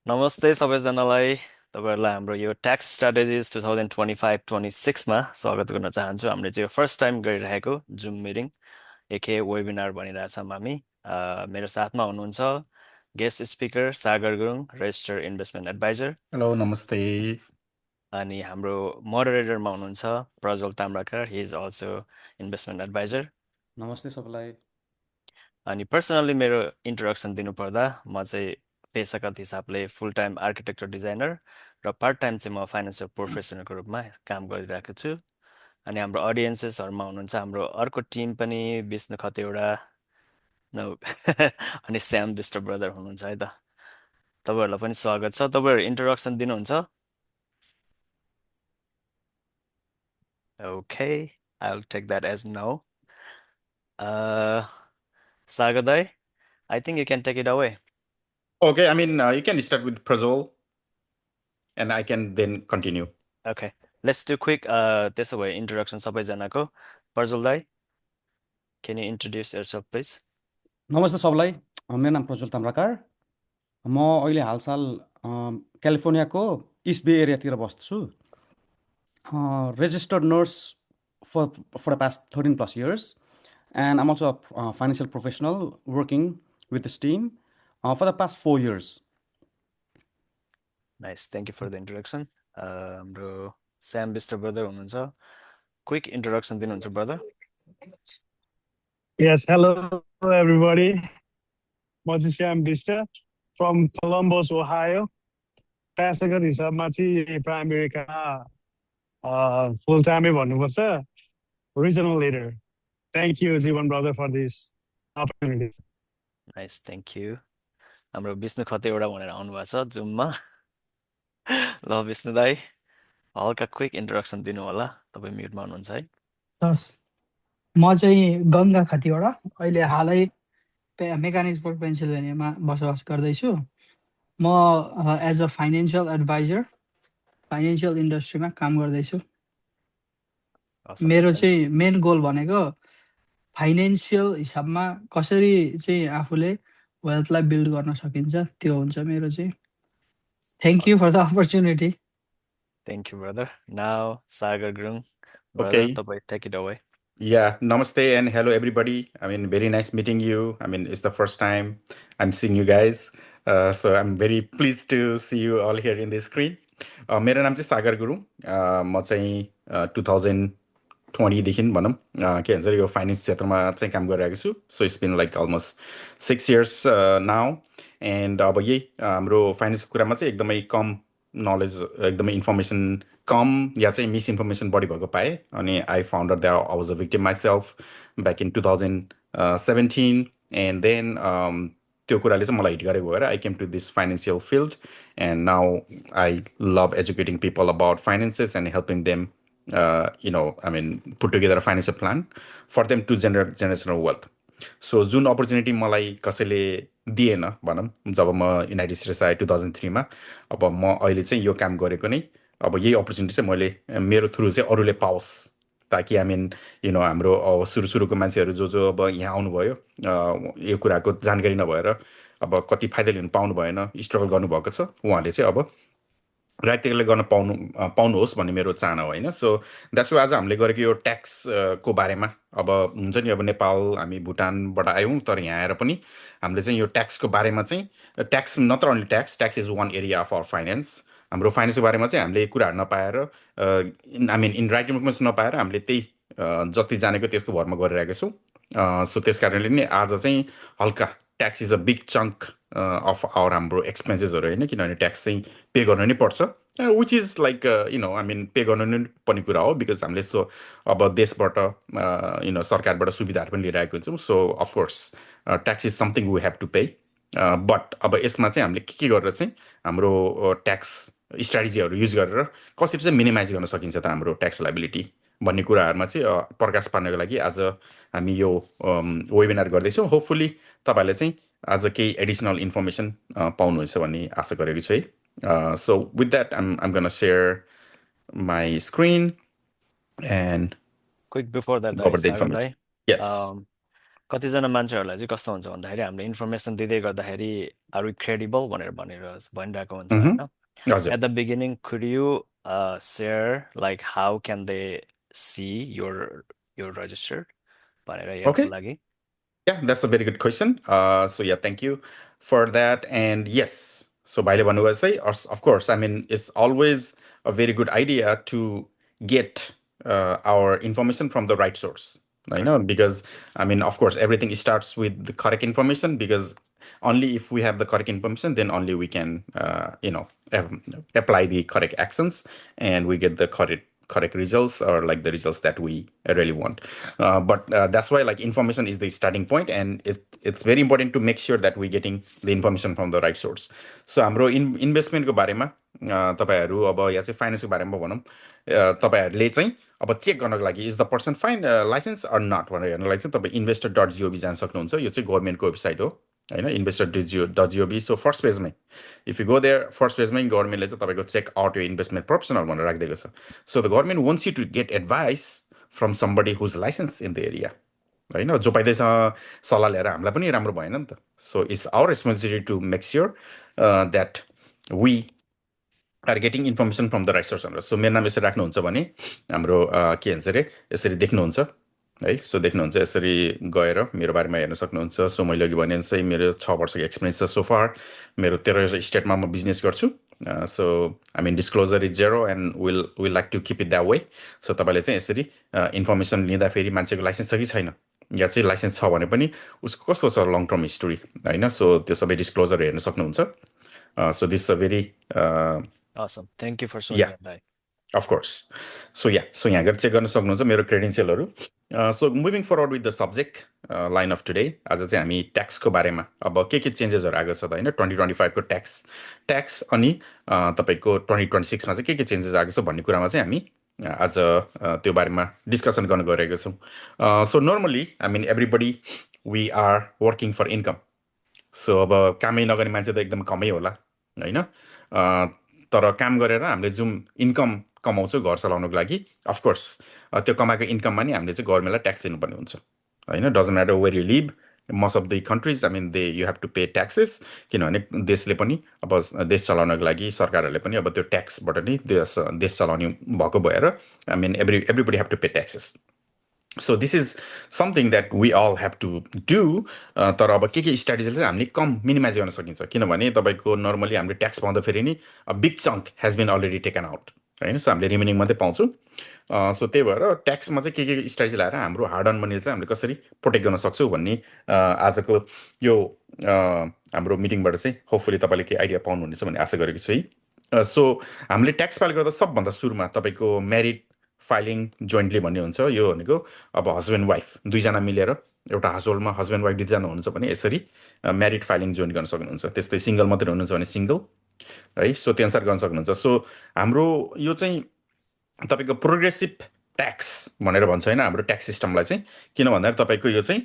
नमस्ते सबैजनालाई तपाईँहरूलाई हाम्रो यो ट्याक्स स्ट्राटेजिज 2025-26मा स्वागत गर्न चाहन्छु। हामीले चाहिँ फर्स्ट टाइम गरिरहेको जुम मिटिङ एके वेबिनार भनिरहेछौँ हामी। मेरो साथमा हुनुहुन्छ guest speaker Sagar Gurung, registered investment adviser, hello नमस्ते। अनि हाम्रो मोडरेटरमा हुनुहुन्छ Prajwal Tamrakar, he is also investment adviser. नमस्ते सबैलाई। अनि पर्सनल्ली मेरो इन्ट्रोडक्सन दिनुपर्दा म चाहिँ पेसागत हिसाबले फुल टाइम आर्किटेक्चर डिजाइनर र पार्ट टाइम चाहिँ म फाइनेन्सियल प्रोफेसनलको रूपमा काम गरिरहेको छु। अनि हाम्रो अडियन्सेसहरूमा हुनुहुन्छ हाम्रो अर्को टिम पनि विष्णु खतिवडा नौ अनि श्याम विष्ट ब्रदर हुनुहुन्छ है त। तपाईँहरूलाई पनि स्वागत छ। तपाईँहरू इन्ट्रोडक्सन दिनुहुन्छ? Okay, I will take that as no. Sagar दाई, I think you can take it away. Okay, you can start with Prajol, and I can then continue. Okay, let's do quick त्यसो भए इन्ट्रोडक्सन सबैजनाको। प्रज्वल दाई, can you introduce yourself please? नमस्ते सबैलाई। मेरो नाम प्रज्वल ताम्राकार। म अहिले हालसाल क्यालिफोर्नियाको इस्ट बे एरियातिर बस्छु। registered nurse for the past 13 plus years, and I'm also a financial professional working with this team for the past 4 years. Nice, thank you for the introduction. हाम्रो Sam Bister brother हुनुहुन्छ। Quick introduction दिनुहुन्छ brother? Yes, hello everybody. म चाहिँ Shyam Bista from Columbus, Ohio. पेसागत हिसाबमा चाहिँ प्राइमेरीका फुल टाइमै भन्नुपर्छ, regional leader. Thank you, Jivan brother, for this opportunity. Nice, thank you. हाम्रो विष्णु खतिवडा भनेर आउनु भएको छ जुममा। ल विष्णु दाई, हल्का क्विक इन्ट्रोडक्सन दिनु होला। तपाईँ म्युटमा हुनुहुन्छ है। हस्, म चाहिँ गङ्गा खतिवडा, अहिले हालै मेकानिक्सबर्ग पेन्सिल्भेनियामा बसोबास गर्दैछु। म as a financial advisor financial इन्डस्ट्रीमा काम गर्दैछु। Awesome, मेरो thank you. चाहिँ मेन गोल भनेको फाइनेन्सियल हिसाबमा कसरी चाहिँ आफूले वेल्थलाई बिल्ड गर्न सकिन्छ, त्यो हुन्छ मेरो चाहिँ। Thank you for the opportunity. Thank you brother. Now Sagar Grung, brother, Okay. तपाईँ take it away. Yeah, namaste and hello everybody. Very nice meeting you. It's the first time I'm seeing you guys. So I'm very pleased to see you all here in this screen. मेरो नाम चाहिँ सागर गुरुङ। म चाहिँ 2020देखि भनौँ के भन्छ यो finance क्षेत्रमा चाहिँ काम गरिरहेको छु। So it's been like almost 6 years now. And अब यही हाम्रो फाइनेन्सको कुरामा चाहिँ एकदमै कम नलेज, एकदमै इन्फर्मेसन कम या चाहिँ मिसइन्फर्मेसन बढी भएको पाएँ। अनि I found out that I was a victim myself back in 2017। And then त्यो कुराले चाहिँ मलाई हिट गरेको भएर I came to this financial field. And now I love educating people about finances and helping them put together a financial plan for them to generate generational wealth. So जुन opportunity मलाई कसैले दिएन भनौँ, जब म United states आएँ 2003मा, अब म अहिले चाहिँ यो काम गरेको नै अब यही अपर्च्युनिटी चाहिँ मैले मेरो थ्रु चाहिँ अरूले पाओस्, ताकि हाम्रो सुरुको मान्छेहरू जो अब यहाँ आउनुभयो, यो कुराको जानकारी नभएर अब कति फाइदा लिनु पाउनु भएन, स्ट्रगल गर्नुभएको छ, उहाँले चाहिँ अब राइटले गर्न पाउनुहोस् भन्ने मेरो चाहना हो होइन। सो द्याट्स वाइ आज हामीले गरेको यो ट्याक्स को बारेमा, अब हुन्छ नि अब नेपाल हामी भुटानबाट आयौँ, तर यहाँ आएर पनि हामीले चाहिँ यो ट्याक्सको बारेमा चाहिँ, ट्याक्स नत्र only tax is one area of our finance. हाम्रो फाइनेन्सको बारेमा चाहिँ हामीले कुराहरू नपाएर इन राइटिङ इन्फर्मेसन नपाएर हामीले त्यही जति जानेको त्यसको भरमा गरिरहेको छौँ। सो त्यस कारणले नै आज चाहिँ हल्का tax is a big chunk of our हाम्रो एक्सपेन्सेसहरू होइन, किनभने ट्याक्स चाहिँ पे गर्नु नै पर्छ, विच इज लाइक पे गर्नु नै पर्ने कुरा हो, बिकज हामीले सो अब देशबाट सरकारबाट सुविधाहरू पनि लिइरहेको हुन्छौँ। So of course tax is something we have to pay. But अब यसमा चाहिँ हामीले के गरेर चाहिँ हाम्रो ट्याक्स स्ट्राटेजीहरू युज गरेर कसरी चाहिँ मिनिमाइज गर्न सकिन्छ त हाम्रो ट्याक्स लाइबिलिटी भन्ने कुराहरूमा चाहिँ प्रकाश पार्नको लागि आज हामी यो वेबिनार गर्दैछौँ। होपफुली तपाईँहरूले चाहिँ आज केही एडिसनल इन्फर्मेसन पाउनुहुन्छ भन्ने आशा गरेको छु है। So with that I'm gonna share my screen and Quick before that, go over the Sagar information. दाई, Yes. कतिजना मान्छेहरूलाई चाहिँ कस्तो हुन्छ भन्दाखेरि हामीले इन्फर्मेसन दिँदै गर्दाखेरि आर वी क्रेडिबल भनिरहेको हुन्छ मह्म, होइन हजुर at the beginning could you share like how can they see your registered भनेर हेर्नको ओके लागि Yeah, that's a very good question. So yeah, thank you for that. And yes, so Baile Banu say, of course, I mean, it's always a very good idea to get our information from the right source. I correct know because I mean, of course, everything starts with the correct information because only if we have the correct information, then only we can, apply the correct actions and we get the correct results or like the results that we really want. But that's why like information is the starting point and it's very important to make sure that we're getting the information from the right source. So हाम्रो इन्भेस्टमेन्टको बारेमा तपाईँहरू अब या चाहिँ फाइनेन्सको बारेमा भनौँ तपाईँहरूले चाहिँ अब चेक गर्नको लागि is the person fine licence or not भनेर हेर्नको लागि चाहिँ तपाईँ investor.gov जान सक्नुहुन्छ यो चाहिँ गभर्मेन्टको वेबसाइट हो होइन investor.gov सो फर्स्ट पेजमै if you go there first पेजमै गभर्मेन्टले चाहिँ तपाईँको चेक आउट यो इन्भेस्टमेन्ट प्रोफेसनल भनेर राखिदिएको छ so the government wants you to get advice from somebody whose license in the area होइन जो पाइँदैछ सल्लाह लिएर हामीलाई पनि राम्रो भएन नि त so it's our responsibility to make sure that we are getting information from the right source भनेर सो मेरो नाम यसरी राख्नुहुन्छ भने हाम्रो के भन्छ अरे यसरी देख्नुहुन्छ है सो देख्नुहुन्छ यसरी गएर मेरो बारेमा हेर्न सक्नुहुन्छ सो मैले अघि भने चाहिँ मेरो 6 वर्षको एक्सपिरियन्स छ सो फार मेरो 13 स्टेटमा म बिजनेस गर्छु so I mean disclosure is zero and will like to keep it that way so तपाईँले चाहिँ यसरी इन्फर्मेसन लिँदाखेरि मान्छेको लाइसेन्स छ कि छैन या चाहिँ लाइसेन्स छ भने पनि उसको कस्तो छ लङ टर्म हिस्ट्री होइन सो त्यो सबै डिस्क्लोजर हेर्न सक्नुहुन्छ so this a very awesome thank you for showing Yeah. that Bhai. Of course. So yeah, so यहाँ गएर चेक गर्न सक्नुहुन्छ मेरो क्रेडेन्सियलहरू so moving forward with the subject line of today आज चाहिँ हामी ट्याक्सको बारेमा अब के चेन्जेसहरू आएको छ त होइन 2025को ट्याक्स अनि तपाईँको 2026मा चाहिँ के चेन्जेस आएको छ भन्ने कुरामा चाहिँ हामी आज त्यो बारेमा डिस्कसन गर्न गइरहेको छौँ so normally I mean everybody we are working for income so अब कामै नगर्ने मान्छे त एकदम कमै होला होइन तर काम गरेर हामीले जुन इन्कम कमाउँछौँ घर चलाउनको लागि अफकोर्स त्यो कमाएको इन्कममा नि हामीले चाहिँ गभर्मेन्टलाई ट्याक्स दिनुपर्ने हुन्छ होइन doesn't matter where you live most of the countries I mean they you have to pay taxes किनभने देशले पनि अब देश चलाउनको लागि सरकारहरूले पनि अब त्यो ट्याक्सबाट नै देश चलाउने भएको भएर I mean everybody have to pay taxes so this is something that we all have to do तर अब के स्ट्राटेजीले चाहिँ हामीले कम मिनिमाइज गर्न सकिन्छ किनभने तपाईँको नर्मली हामीले ट्याक्स पाउँदाखेरि नि big chunk has been already taken out होइन सो हामीले रिमेनिङ मात्रै पाउँछौँ सो त्यही भएर ट्याक्समा चाहिँ के स्ट्राटेजी लगाएर हाम्रो हार्ड अर्न मनी चाहिँ हामीले कसरी प्रोटेक्ट गर्न सक्छौँ भन्ने आजको यो हाम्रो मिटिङबाट चाहिँ होपफुली तपाईँले केही आइडिया पाउनुहुनेछ भन्ने आशा गरेको छु है सो हामीले ट्याक्स फाइल गर्दा सबभन्दा सुरुमा तपाईँको म्यारिड फाइलिङ जोइन्टली भन्ने हुन्छ यो भनेको अब हस्बेन्ड वाइफ दुईजना मिलेर एउटा हाउसहोल्डमा हस्बेन्ड वाइफ दुईजना हुनुहुन्छ भने यसरी म्यारिड फाइलिङ जोइन गर्न सक्नुहुन्छ त्यस्तै सिङ्गल मात्रै हुनुहुन्छ भने सिङ्गल है सो त्यो अनुसार गर्न सक्नुहुन्छ सो हाम्रो यो चाहिँ तपाईँको प्रोग्रेसिभ ट्याक्स भनेर भन्छ होइन हाम्रो ट्याक्स सिस्टमलाई चाहिँ किन भन्दाखेरि तपाईँको यो चाहिँ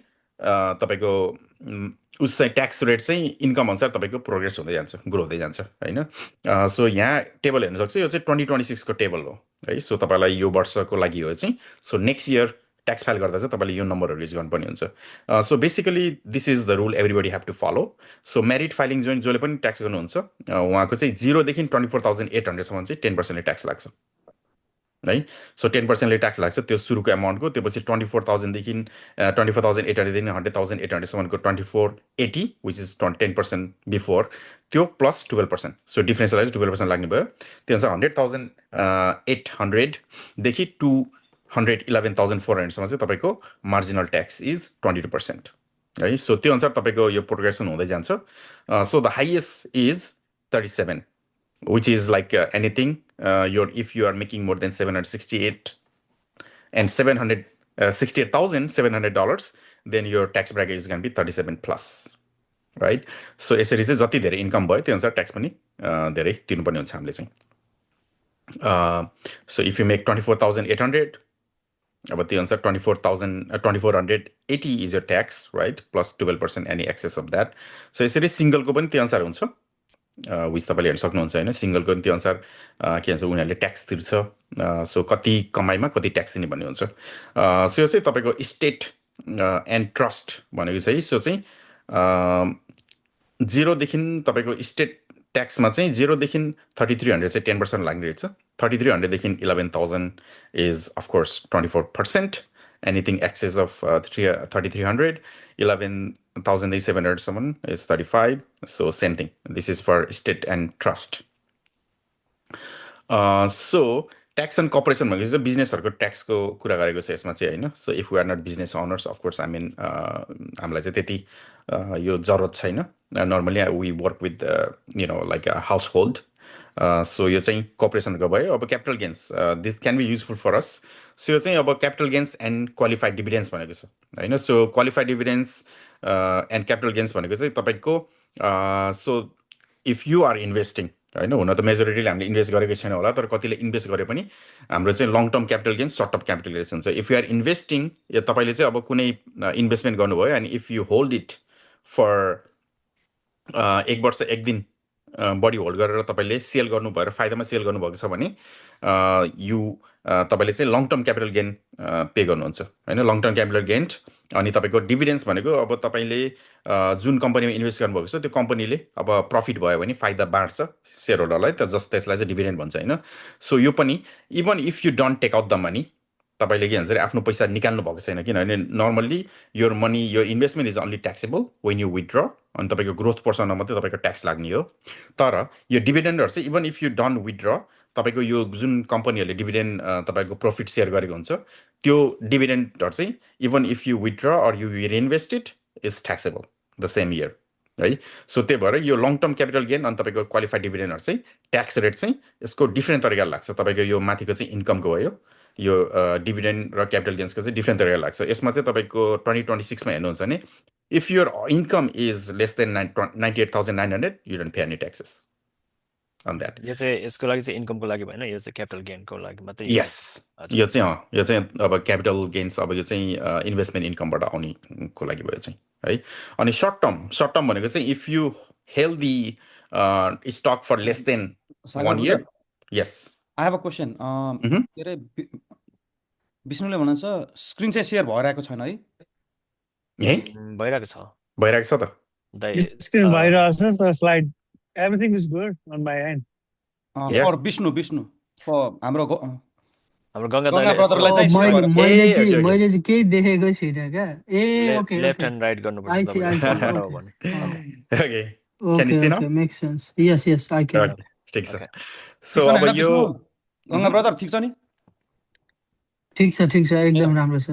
तपाईँको उस चाहिँ ट्याक्स रेट चाहिँ इन्कम अनुसार तपाईँको प्रोग्रेस हुँदै जान्छ ग्रो हुँदै जान्छ होइन सो यहाँ टेबल हेर्न सक्छ यो चाहिँ 2026को टेबल हो है सो तपाईँलाई यो वर्षको लागि हो चाहिँ so next year tax file गर्दा चाहिँ तपाईँले यो नम्बरहरू युज गर्नुपर्ने हुन्छ so basically this is the rule everybody have to follow so married filing जसले पनि ट्याक्स गर्नुहुन्छ उहाँको चाहिँ 0देखि 24,800सम्म चाहिँ 10%ले ट्याक्स लाग्छ है सो 10%ले ट्याक्स लाग्छ त्यो सुरुको एमाउन्टको त्यो पछि 24,000देखि 24,800देखि 100,800सम्मको 2480 विच इज 10% बिफोर त्यो प्लस 12% सो डिफ्रेन्सलाई 12% लाग्ने भयो त्यो अनुसार 100,800देखि 211,400सम्म चाहिँ तपाईँको मार्जिनल ट्याक्स इज 22% है सो त्यो अनुसार तपाईँको यो प्रोग्रेसन हुँदै जान्छ so the highest is 37 which is like anything if you are making more than 768 and $768,700 then your tax bracket is going to be 37 plus right so यसरी चाहिँ जति धेरै इन्कम भयो त्यो अनुसार ट्याक्स पनि धेरै तिर्नुपर्ने हुन्छ हामीले चाहिँ so if you make 24,800 अब त्यो अनुसार 24,880 is your tax right plus 12% any excess of that so यसरी सिंगलको पनि त्यो अनुसार हुन्छ विच तपाईँले हेर्न सक्नुहुन्छ होइन सिङ्गलको त्यो अनुसार के भन्छ उनीहरूले ट्याक्स तिर्छ सो कति कमाइमा कति ट्याक्स दिने भन्ने हुन्छ सो यो चाहिँ तपाईँको स्टेट एन्ड ट्रस्ट भनेको चाहिँ सो चाहिँ 0देखि तपाईँको स्टेट ट्याक्समा चाहिँ 0देखि 3300 चाहिँ 10% लाग्ने रहेछ 3300देखि 11,000 is of course 24%. Anything excess of 3,300, 11,700 is 35. So same thing. This is for state and trust. So tax and corporation भनेको चाहिँ बिजनेसहरुको ट्याक्सको कुरा गरेको छ यसमा चाहिँ हैन. So if we are not business owners, of course, I mean हामीलाई चाहिँ त्यति यो जरुरत छैन. Normally we work with like a household. So यो चाहिँ corporationको भयो. अब capital gains, this can be useful for us. So यो चाहिँ अब capital gains and qualified dividends भनेको छ हैन. So qualified dividends and capital gains भनेको चाहिँ तपाईको so if you are investing हैन हुन त मेजोरिटीले हामीले इन्भेस्ट गरेकै छैन होला तर कतिले इन्भेस्ट गरे पनि हाम्रो चाहिँ long term capital gains short term capital gains हुन्छ इफ यु आर इन्भेस्टिङ या तपाईले चाहिँ अब कुनै इन्भेस्टमेन्ट गर्नुभयो अनि if you hold it for 1 वर्ष 1 दिन बढी होल्ड गरेर तपाईले सेल गर्नु भएर फाइदामा सेल गर्नुभएको छ भने तपाईले चाहिँ long term capital gain pay गर्नुहुन्छ हैन लङ टर्म क्यापिटल गेन अनि तपाईको डिभिडेन्ड्स भनेको अब तपाईले जुन कम्पनीमा इन्भेस्ट गर्नुभएको छ त्यो कम्पनीले अब प्रफिट भयो भने फाइदा बाँड्छ शेयर होल्डरलाई त्यसलाई चाहिँ डिभिडेन्ड भन्छ हैन सो यो पनि even if you don't take out the money तपाईले के भन्छ आफ्नो पैसा निकाल्नु भएको छैन किनभने normally your money your investment is only taxable when you withdraw अनि तपाईको ग्रोथ पोर्सनमा मात्रै तपाईको ट्याक्स लाग्ने हो तर यो डिभिडेन्डहरु चाहिँ even if you don't withdraw तपाईको यो जुन कम्पनीहरुले डिभिडेन्ड तपाईको प्रॉफिट शेयर गरेको हुन्छ त्यो डिभिडेन्डहरु चाहिँ even if you withdraw or you reinvest it is taxable the same year है सो त्यही भएर यो लङ टर्म क्यापिटल गेन अनि तपाईको क्वालिफाइड डिभिडेन्डहरु चाहिँ ट्याक्स रेट चाहिँ यसको डिफरेन्ट तरिकाले लाग्छ तपाईको यो माथिको चाहिँ इन्कमको भयो यो डिभिडेन्ड र क्यापिटल गेन्सको चाहिँ डिफरेन्ट तरिकाले लाग्छ यसमा चाहिँ तपाईको 2026 मा हेर्नुहुन्छ भने if your income is less than 98,900 you don't pay any taxes on that यो चाहिँ यसको लागि चाहिँ इन्कमको लागि भएन यो चाहिँ क्यापिटल गेनको लागि मात्रै yes यो चाहिँ अब क्यापिटल गेन्स अब यो चाहिँ इन्भेस्टमेन्ट इन्कमबाट आउनेको लागि भयो चाहिँ है अनि सर्ट टर्म भनेको चाहिँ if you held the stock for less than 1 year yes I have a question. के अरे विष्णुले भन्नुहुन्छ स्क्रिन चाहिँ शेयर भइरहेको छैन है है भइरहेको छ त Screen virus, slide. Everything is good on my end. For Vishnu for हाम्रो गंगा ब्रदरलाई दाइले चाहिँ मैले चाहिँ केही देखेकै छैन क्या ए ओके लेफ्ट एन्ड राइट गर्नुपर्छ I see, तपाईले okay can you see now okay makes sense yes I can ठिक छ सो अब यो गंगा ब्रदर ठीक छ नि ठिक छ एकदम राम्रो छ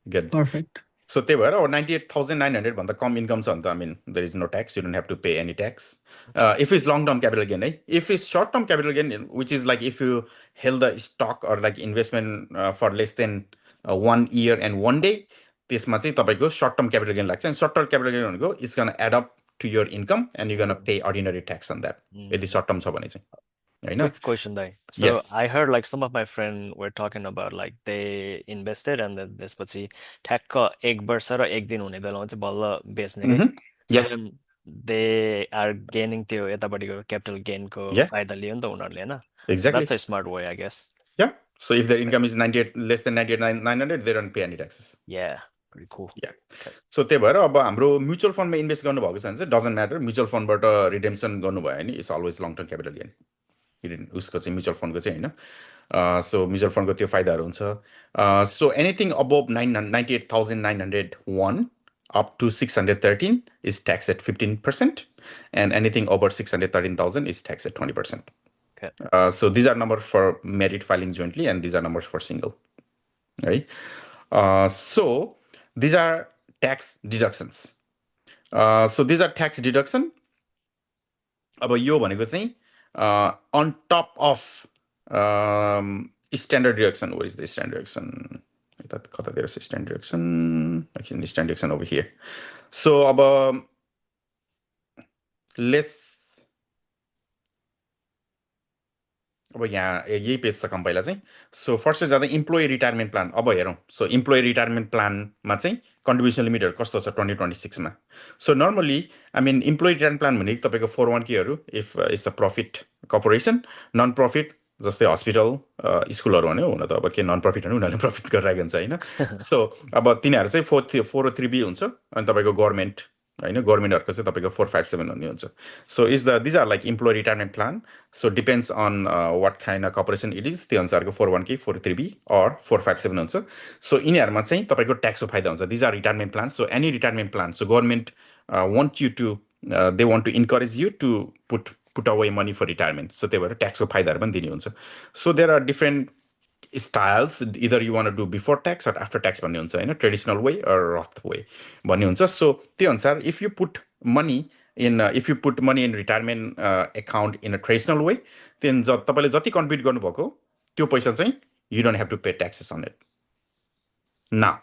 good perfect so त्यही भएर 98,900 भन्दा कम इन्कम छ भने त I mean there is no tax you don't have to pay any tax if it's long term capital gain if it's short term capital gain which is like if you held the stock or like investment for less than 1 year and 1 day त्यसमा चाहिँ तपाईको short term capital gain लाग्छ and short term capital gain भनेको it's going to add up to your income and you're going to pay ordinary tax on that यदि short term छ भने चाहिँ Quick question, Dai. So Yes. I heard like some of my friends were talking about like they invested and then त्यसपछि ठ्याक्क 1 वर्ष र 1 दिन हुने बेलामा चाहिँ बल्ल बेच्ने के So Yeah. then they are gaining त्यो यतापट्टिको क्यापिटल गेनको Yeah. फाइदा लियो नि त उनीहरुले हैन exactly That's a smart way, I guess. yeah so if their income is 98 less than 98,900 they don't pay any taxes Yeah, pretty cool. So त्यही भएर अब हाम्रो म्युचुअल फन्डमा इन्भेस्ट गर्नुभएको छ भने चाहिँ डजन्ट म्याटर म्युचुअल फन्डबाट रिडेम्सन गर्नुभयो भने it's always long term capital gain उसको चाहिँ म्युचुअल फन्डको चाहिँ होइन सो म्युचुअल फन्डको त्यो फाइदाहरू हुन्छ so anything above 98,901 up to 613 is taxed at 15% and anything over 613,000 is taxed at 20%. Okay. So these are numbers for merit filing jointly and these are numbers for single. Right? So these are tax deductions. So these are tax deduction. अब यो भनेको चाहिँ on top of standard deduction. What is the standard deduction? There's a standard deduction. Actually, standard deduction over here. So less. अब यहाँ यही page छ कम्पाइला चाहिँ so first जाँदा इम्प्लोइ रिटायरमेन्ट प्लान अब हेरौँ सो इम्प्लोइ रिटायरमेन्ट प्लानमा चाहिँ कन्ट्रिब्युसन लिमिटहरू कस्तो छ 2026 मा so normally I mean employee retirement plan भनेको तपाईको 401k हरू if it's a profit corporation non profit जस्तै हस्पिटल स्कुलहरू भने हुन त अब के नन प्रफिट भने उनीहरूले प्रफिट गरिरहेको हुन्छ होइन सो अब तिनीहरू चाहिँ 403B हुन्छ अनि तपाईँको गभर्मेन्ट होइन गभर्मेन्टहरूको चाहिँ तपाईँको 457 भन्ने हुन्छ so these are like employee retirement plan so depends on what kind of corporation it is त्यो अनुसारको 401k 403B अर 457 हुन्छ सो यिनीहरूमा चाहिँ तपाईँको ट्याक्सको फाइदा हुन्छ these are retirement plan so any retirement plan so government want you to they want to encourage you to put away money for retirement. So त्यही भएर ट्याक्सको फाइदाहरू पनि दिने हुन्छ so there are different styles either you want to do before tax or after tax भन्ने हुन्छ होइन traditional way or Roth way भन्ने हुन्छ सो त्यो अनुसार if you put money in retirement account in a traditional way then तपाईँले जति contribute गर्नुभएको त्यो पैसा चाहिँ you don't have to pay taxes on it now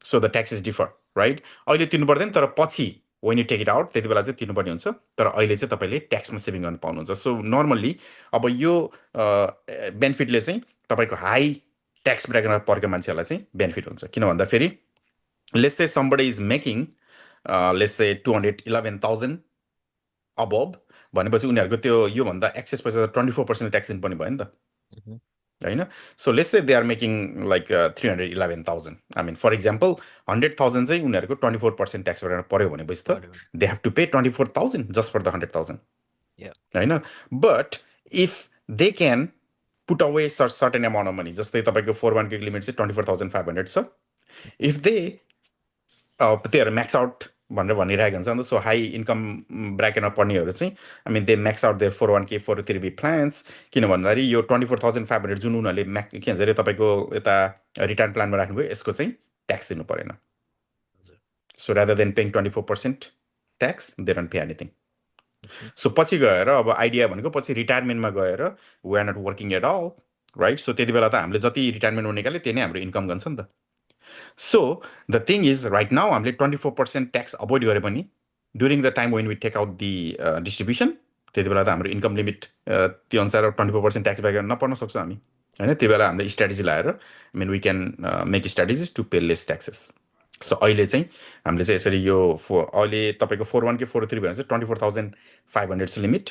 so the taxes differ right अहिले तिर्नु पर्दैन तर पछि when you take it out त्यति बेला चाहिँ तिर्नुपर्ने हुन्छ तर अहिले चाहिँ तपाईँले ट्याक्समा सेभिङ गर्न पाउनुहुन्छ सो नर्मल्ली अब यो बेनिफिटले चाहिँ तपाईँको हाई ट्याक्स ब्रेकेटमा परेको मान्छेहरूलाई चाहिँ बेनिफिट हुन्छ किन भन्दाखेरि let's say somebody is making let's say 211,000 above भनेपछि उनीहरूको त्यो योभन्दा एक्सेस पैसा 24% ट्याक्स दिनुपर्ने भयो नि त होइन so let's say they are making like 311,000 I mean for example 100,000 चाहिँ उनीहरूको 24% ट्याक्स ब्रेकेटमा पर्यो भनेपछि त they have to pay 24,000 just for the 100,000 होइन but if they can put away certain amount of money जस्तै तपाईँको 401k लिमिट चाहिँ 24,500 छ इफ त्योहरू म्याक्स आउट भनेर भनिरहेको हुन्छ नि त सो हाई इन्कम ब्राकेटमा पर्नेहरू चाहिँ I mean they max out their 401k 403B plans किन भन्दाखेरि यो 24,500 जुन उनीहरूले के भन्छ अरे तपाईँको यता रिटायर्न प्लानमा राख्नुभयो यसको चाहिँ ट्याक्स दिनु परेन so rather than paying 24% tax they don't pay anything so पछि गएर अब आइडिया भनेको पछि रिटायरमेन्टमा गएर we are not working at all right so त्यति बेला त हामीले जति रिटायरमेन्टमा निकाल्यो त्यही नै हाम्रो इन्कम गन्छ नि त so the thing is right now हामीले 24% ट्याक्स अभोइड गरे पनि during the time when we take out the distribution त्यति बेला त हाम्रो इन्कम लिमिट त्यो अनुसार 24% ट्याक्स ब्याक नपर्न सक्छौँ हामी होइन त्यो बेला हामीले स्ट्राटेजी लाएर I mean we can make strategies to pay less taxes so अहिले चाहिँ हामीले चाहिँ यसरी यो अहिले तपाईँको 401k 403 भनेर चाहिँ 24,500 limit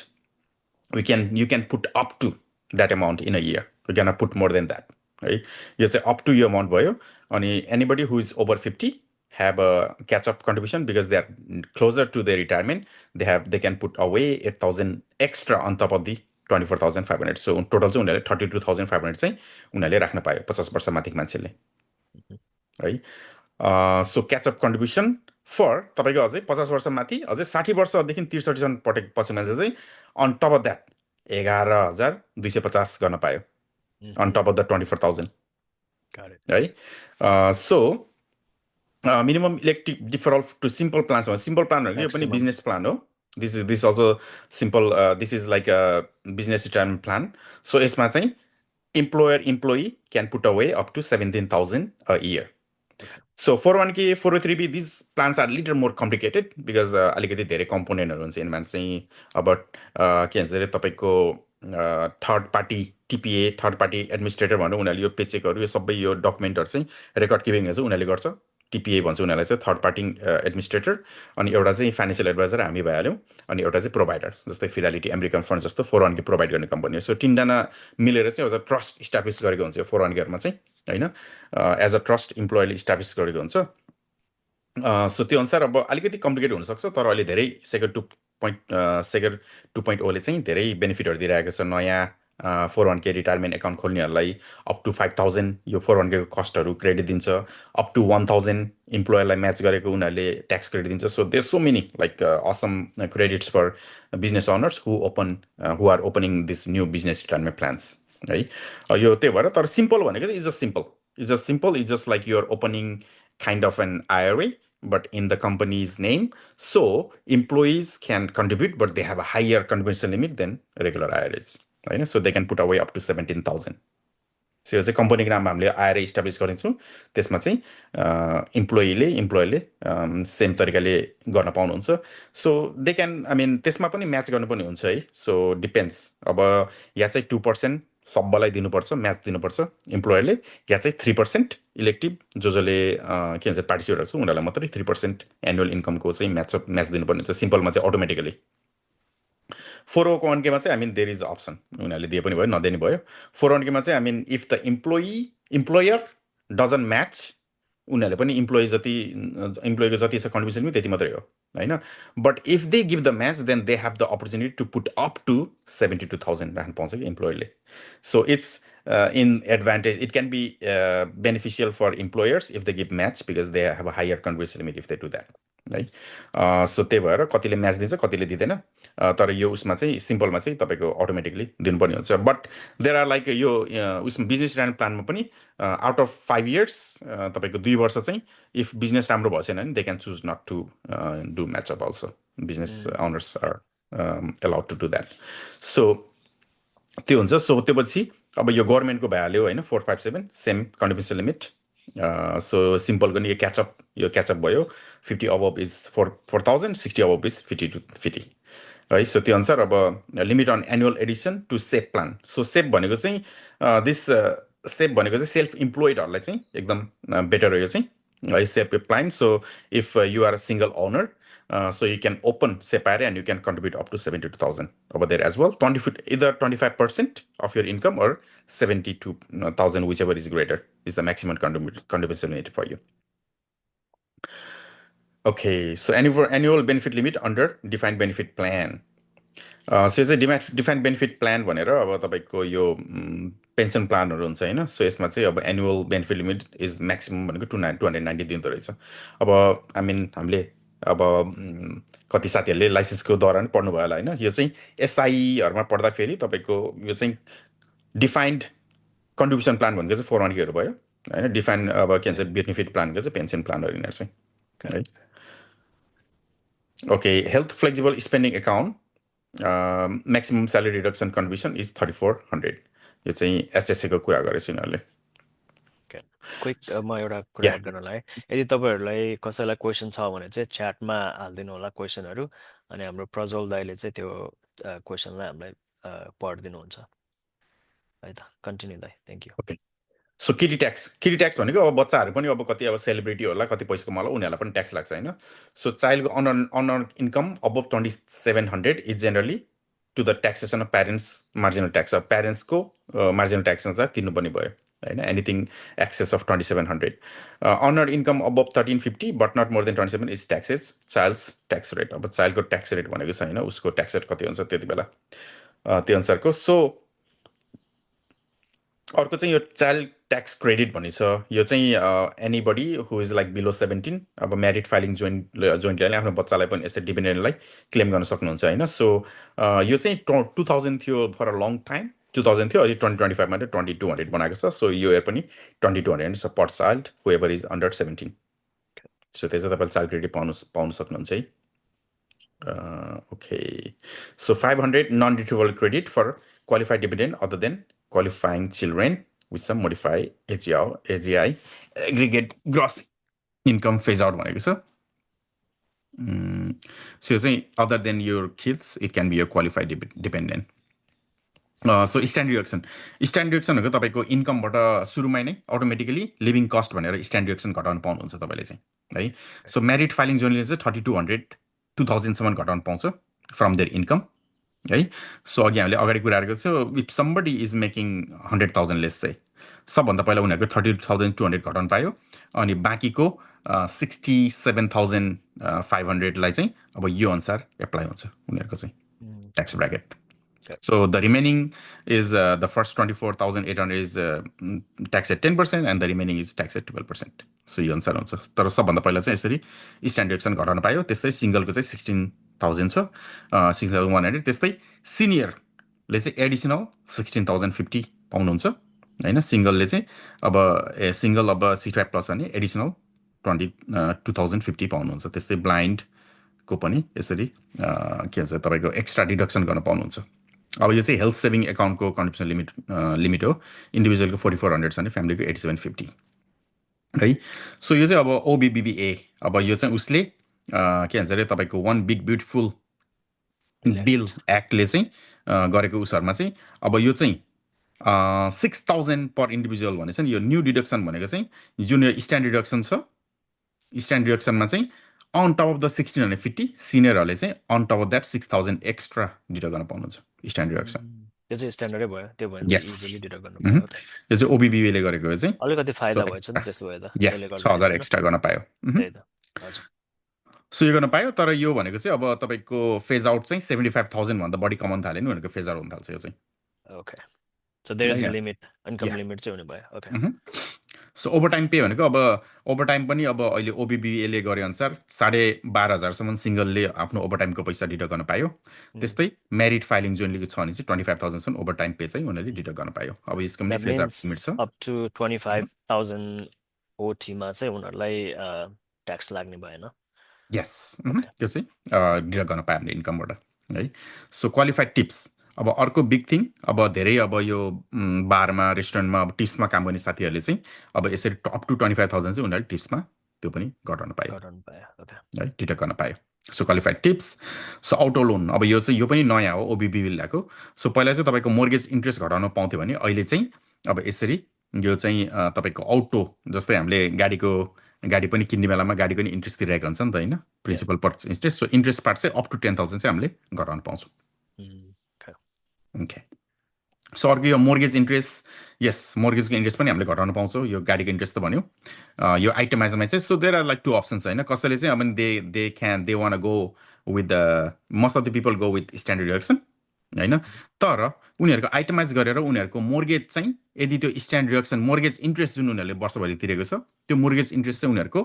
you can put up to that amount in a year you can put more than that है यो चाहिँ अप टु यो अमाउन्ट भयो अनि anybody who is over 50 have a catch-up contribution because they are closer to their retirement they can put away 8,000 extra on top of the 24,500 so total चाहिँ उनीहरूले 32,500 चाहिँ उनीहरूले राख्न पायो 50 वर्ष माथिको मान्छेले है सो क्याचअप कन्ट्रिब्युसन फर तपाईँको अझै 50 वर्ष माथि अझै 60 वर्षदेखि 63 सम्म पटेपछि मान्छे चाहिँ अन टप अफ द्याट 11,250 गर्न पायो अन टप अफ द 24,000 है so minimum elective deferral to simple plans हो सिम्पल प्लान हो यो पनि बिजनेस प्लान हो this also simple this is like a business retirement plan so यसमा चाहिँ employee can put away up to 17,000 a year so 401k 403B this plans are little more complicated because अलिकति धेरै कम्पोनेन्टहरू हुन्छ यिनमा चाहिँ अब के भन्छ अरे तपाईँको third party TPA third party administrator भनेर उनीहरूले यो पेचेकहरू यो सबै यो डकुमेन्टहरू चाहिँ रेकर्ड किपिङहरू चाहिँ उनीहरूले गर्छ टिपिए भन्छ उनीहरूलाई चाहिँ थर्ड पार्टी एडमिनिस्ट्रेटर अनि एउटा चाहिँ फाइनेन्सियल एडभाइजर हामी भइहाल्यौँ अनि एउटा चाहिँ प्रोभाइडर जस्तै फिडालिटी अमेरिकन फन्ड जस्तो 401k प्रोभाइड गर्ने कम्पनी हो सो तिनजना मिलेर चाहिँ एउटा ट्रस्ट इस्टाब्लिस गरेको हुन्छ यो 401kहरूमा चाहिँ होइन एज अ ट्रस्ट इम्प्लोइले इस्टाब्लिस गरेको हुन्छ सो त्यो अनुसार अब अलिकति कम्प्लिकेट हुनसक्छ तर अहिले धेरै सेक्टर 2.0ले चाहिँ धेरै बेनिफिटहरू दिइरहेको छ नयाँ 401k रिटायरमेन्ट एकाउन्ट खोल्नेहरूलाई अप टु 5,000 यो 401k को कस्टहरू क्रेडिट दिन्छ अप टु 1,000 इम्प्लोयरलाई म्याच गरेको उनीहरूले ट्याक्स क्रेडिट दिन्छ so there so many like awesome credits for business owners who are opening this new business retirement plans है यो त्यही भएर तर सिम्पल भनेको चाहिँ is just like you're opening kind of an IRA, but in the company's name. So employees can contribute, but they have a higher contribution limit than regular IRAs. Right? So they can put away up to 17,000. So यो चाहिँ कम्पनीको नाममा हामीले IRA establish गरिन्छौँ त्यसमा चाहिँ इम्प्लोइले same तरिकाले गर्न पाउनुहुन्छ so they can I mean त्यसमा पनि म्याच गर्नुपर्ने हुन्छ है सो डिपेन्ड्स अब यहाँ चाहिँ 2% सबैलाई दिनुपर्छ म्याच दिनुपर्छ इम्प्लोयरले या चाहिँ 3% इलेक्टिभ जसले के भन्छ पार्टिसिपेटहरू छ उनीहरूलाई मात्रै 3% एनुअल इन्कमको चाहिँ म्याच दिनुपर्ने हुन्छ सिम्पलमा चाहिँ अटोमेटिकली 401k मा चाहिँ देयर इज अप्सन उनीहरूले दिए पनि भयो नदिने भयो 401k मा चाहिँ if the employer doesn't match उनीहरूले पनि इम्प्लोयीको जति छ कन्ट्रिब्युसन पनि त्यति मात्रै हो होइन but if they give the match then they have the opportunity to put up to 72,000 राख्न पाउँछ कि इम्प्लोयरले so it's in advantage it can be beneficial for employers if they give match because they have a higher contribution limit if they do that right so त्यही भएर कतिले match दिन्छ कतिले दिँदैन तर यो उसमा चाहिँ सिम्पलमा चाहिँ तपाईको अटोमेटिकली दिनुपर्ने हुन्छ बट देयर आर लाइक यो उसमा बिजनेस रान प्लानमा पनि आउट अफ 5 इयर्स तपाईको 2 वर्ष चाहिँ इफ बिजनेस राम्रो भएन भने they can choose not to do match up also business owners are allowed to do that so त्यो हुन्छ सो त्यसपछि अब यो गभर्नमेन्टको भइहाल्यो होइन 457 सेम कन्ट्रिब्युसन लिमिट सो सिम्पलको नि यो क्याचअप भयो 50 above is 4,000 60 above is 50 to 50 है सो त्यो अनुसार अब limit on annual addition to SEP plan so SEP भनेको चाहिँ दिस सेप भनेको चाहिँ सेल्फ इम्प्लोइडहरूलाई चाहिँ एकदम बेटर हो यो चाहिँ है SEP plan so if you are a single owner so you can open SEPARE and you can contribute up to 72,000 over there as well. Either 25% of your income or 72,000, whichever is greater, is the maximum contribution limit for you. Okay, so annual benefit limit under defined benefit plan. So it's a defined benefit plan भनेर अब तपाईको यो pension प्लानहरु हुन्छ हैन so यसमा चाहिँ अब annual benefit limit is maximum भनेको 290 दिँदो रहेछ अब हामीले अब कति साथीहरूले लाइसेन्सको दौरान पढ्नु भयो होला होइन यो चाहिँ एसआईहरुमा पढ्दाखेरि तपाईको यो चाहिँ डिफाइन्ड कन्ट्रिब्युसन प्लान भनेको चाहिँ 401kहरु भयो हैन डिफाइन्ड अब के भन्छ बेनिफिट प्लानको चाहिँ पेन्सन प्लानहरु यिनीहरु चाहिँ है okay health flexible spending account maximum salary reduction contribution is 3400 यो चाहिँ एचएसए को कुरा गरेछ यिनीहरुले क्विक म एउटा कुरा एड गर्नलाई यदि तपाईहरुलाई कसैलाई क्वेशन छ भने चाहिँ च्याटमा हाल्दिनु होला क्वेशनहरु अनि हाम्रो प्रज्वल दाइले चाहिँ त्यो क्वेशनलाई हामीलाई पढिदिनुहुन्छ है त कन्टिन्यू दाइ थ्यांक यू ओके सो किडी ट्याक्स भनेको अब बच्चाहरु पनि अब कति अब सेलिब्रिटी होला कति पैसा कमाला उनीहरुलाई पनि ट्याक्स लाग्छ हैन सो चाइल्डको unearned income above 2700 is generally to the taxation of parents marginal tax अब प्यारेन्ट्सको मार्जिनल ट्याक्स चाहिँ तिर्नु पनि भयो हैन anything excess of 2700 unearned income above 1350 but not more than 27 is taxes child's tax rate अब चाइल्डको ट्याक्स रेट भनेको छ हैन उसको ट्याक्स रेट कति हुन्छ त्यति बेला त्यो अनुसारको सो अर्को चाहिँ यो चाइल्ड ट्याक्स क्रेडिट भन्ने छ यो चाहिँ anybody who is like below 17 अब म्यारिड फाइलिङ जोइन्टली आफ्नो बच्चालाई पनि यसरी डिपेन्डेन्टलाई क्लेम गर्न सक्नुहुन्छ हैन सो यो चाहिँ 2000 थियो फर अ लङ टाइम 2000 थियो अहिले 2025 मा 2200 बनाएको छ सो यो इयर पनि 2200 छ per child whoever is under 17 so त्यसै तपाईले चाइल्ड क्रेडिट पाउन सक्नुहुन्छ है okay so 500 non retrievable credit for qualified dependent other than qualifying children with some modified AGI aggregate gross income phase out भनेको छ so चाहिँ other than your kids it can be a qualified dependent so standard deduction भनेको तपाईको इन्कमबाट सुरुमै नै automatically living cost भनेर standard deduction घटाउन पाउनुहुन्छ तपाईले चाहिँ है सो म्यारिड फाइलिङ जोनले चाहिँ 3200 2000 सम्म घटाउन पाउँछ फ्रम देयर इन्कम है सो अघि हामीले अगाडि कुरा गरेको छौँ if somebody is making 100,000 lace चाहिँ सबभन्दा पहिला उनीहरूको 32,200 घटाउन पायो अनि बाँकीको 67,500 लाई चाहिँ अब यो अनुसार एप्लाई हुन्छ उनीहरूको चाहिँ tax bracket so the remaining is the first 24,800 is tax at 10% and the remaining is tax at 12% so यो अनुसार हुन्छ तर सबभन्दा पहिला चाहिँ यसरी स्ट्यान्डर्ड डिडक्सन घटाउन पायो त्यस्तै सिङ्गलको चाहिँ 16,000 छ 6,100 त्यस्तै सिनियरले चाहिँ एडिसनल 16,050 पाउनुहुन्छ हैन सिङ्गलले चाहिँ अब सिङ्गल अब 65 प्लस भने एडिसनल 22,050 पाउनुहुन्छ त्यस्तै ब्लाइन्डको पनि यसरी के भन्छ तपाईको एक्स्ट्रा डिडक्सन गर्न पाउनुहुन्छ अब यो चाहिँ हेल्थ सेभिङ अकाउन्टको कन्ट्रिब्युसन लिमिट हो इन्डिभिजुअलको 4,400 छ भने फ्यामिलीको 8,750 है सो यो चाहिँ अब ओबिबिबिए अब यो चाहिँ उसले के भन्छ अरे तपाईँको वान बिग ब्युटिफुल बिल एक्टले चाहिँ गरेको उसहरुमा चाहिँ अब यो चाहिँ 6,000 पर इन्डिभिजुअल भनेछ नि यो न्यू डिडक्सन भनेको चाहिँ जुन यो स्ट्यान्डर्ड डिडक्सन छ स्ट्यान्डर्ड डिडक्सनमा चाहिँ अन टप अफ द 1650 सिनियरहरूले चाहिँ on top of that 6000 extra deduct गर्न पाउनुहुन्छ स्ट्यान्डर्ड डिडक्सन त्यो चाहिँ स्ट्यान्डर्डै भयो त्यो भयो भने चाहिँ यस इजिली डिडक्ट गर्नु पायो ओके यो चाहिँ ओबिबिले गरेको चाहिँ अलिकति फाइदा सो भएछ नि त्यसो भए त या यसले 6000 गर्दाखेरि होइन एक्स्ट्रा गर्न पायो त्यही त हजुर सो यो गर्न पायो तर यो भनेको चाहिँ अब तपाईँको फेज आउट चाहिँ 75,000 भन्दा बढी कमाउन थाल्यो नि भनेको फेज आउट हुन थाल्छ यो चाहिँ ओके सो देयर इज है a yeah limit income yeah limit चाहिँ हुने भयो ओके सो ओभरटाइम पे भनेको अब ओभरटाइम पनि अब अहिले ओबिबिएले गरे अनुसार 12,500 सिङ्गलले आफ्नो ओभरटाइमको पैसा डिडक्ट गर्न पायो त्यस्तै मेरिट फाइलिङ जोनले छ भने चाहिँ 25,000 ओभरटाइम पे चाहिँ उनीहरूले डिडक्ट गर्न पायो अब यसको पनि that phase out means limit छ अप टु 25,000 ओटीमा चाहिँ उनीहरूलाई ट्याक्स लाग्ने भएन यस ओके त्यो चाहिँ डिडक्ट गर्न पायो हामीले इन्कमबाट है सो क्वालिफाइड टिप्स अब अर्को बिग थिङ अब धेरै अब यो बारमा रेस्टुरेन्टमा अब टिप्समा काम गर्ने साथीहरूले चाहिँ अब यसरी अप टु 25,000 चाहिँ उनीहरूले टिप्समा त्यो पनि घटाउन पायो गराउनु पायो ओके है डिडक्ट गर्न पायो so qualified tips so auto loan अब यो चाहिँ यो पनि नयाँ हो ओबिबी ल्याएको सो पहिला चाहिँ तपाईँको मोर्गेज इन्ट्रेस्ट घटाउन पाउँथ्यो भने अहिले चाहिँ अब यसरी यो चाहिँ तपाईँको अटो जस्तै हामीले गाडी पनि किन्ने बेलामा गाडीको नि इन्ट्रेस्ट तिरेको हुन्छ नि त होइन principal purchase interest so interest part चाहिँ अप टु 10,000 चाहिँ हामीले घटाउन पाउँछौँ ओके ओके सो अर्को यो मोर्गेज इन्ट्रेस्ट यस मोर्गेजको इन्ट्रेस्ट पनि हामीले घटाउन पाउँछौँ यो गाडीको इन्ट्रेस्ट त भन्यो यो आइटमाइजमा चाहिँ so there are like two options होइन कसैले चाहिँ अब they want go with the most of the people go with standard deduction होइन तर उनीहरूको आइटमाइज गरेर उनीहरूको मोर्गेज चाहिँ यदि त्यो स्ट्यान्डर्ड डिडक्सन मोर्गेज इन्ट्रेस्ट जुन उनीहरूले वर्षभरि तिरेको छ त्यो मोर्गेज इन्ट्रेस्ट चाहिँ उनीहरूको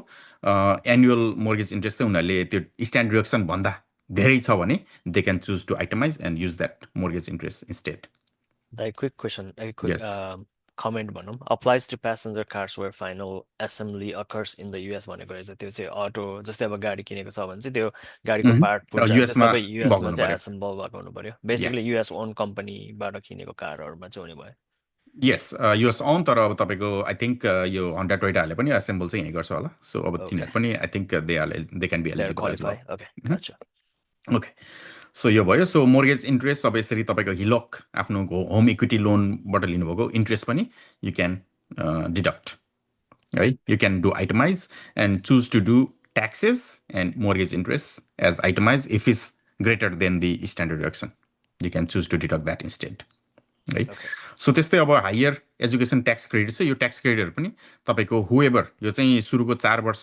एनुअल मोर्गेज इन्ट्रेस्ट चाहिँ उनीहरूले त्यो स्ट्यान्डर्ड डिडक्सन भन्दा धेरै छ भने they can choose to itemize and use that mortgage interest instead A quick question, a quick Yes. comment भनौँ applies to passenger cars where final assembly occurs in the US भनेको रहेछ त्यो चाहिँ auto जस्तै अब गाडी किनेको छ भने चाहिँ त्यो गाडीको पार्ट पुर्जाहरू US चाहिँ मा सबै युएसमा भएको चाहिँ हुनुपर्यो। एसेम्बल भएको हुनु पर्यो बेसिकली युएस ओन कम्पनीबाट किनेको कारहरूमा चाहिँ हुने भयो यस युएस अन तर अब तपाईँको आई थिङ्क यो हन्डा टोयोटाहरूले पनि एसेम्बल चाहिँ यहीँ गर्छ होला सो अब Okay. तिनीहरू पनि I think they can be They're eligible as qualify. Well Okay, gotcha. Okay so यो भयो सो मोर्गेज इन्ट्रेस्ट अब यसरी तपाईँको हिलोक आफ्नो होम इक्विटी लोनबाट लिनुभएको इन्ट्रेस्ट पनि यु क्यान डिडक्ट है you can do itemize and choose to do taxes and mortgage interest as itemize if is greater than the standard deduction you can choose to deduct that instead है Okay. So त्यस्तै अब higher education tax credit छ यो tax क्रेडिटहरू पनि तपाईँको whoever यो चाहिँ सुरुको 4 वर्ष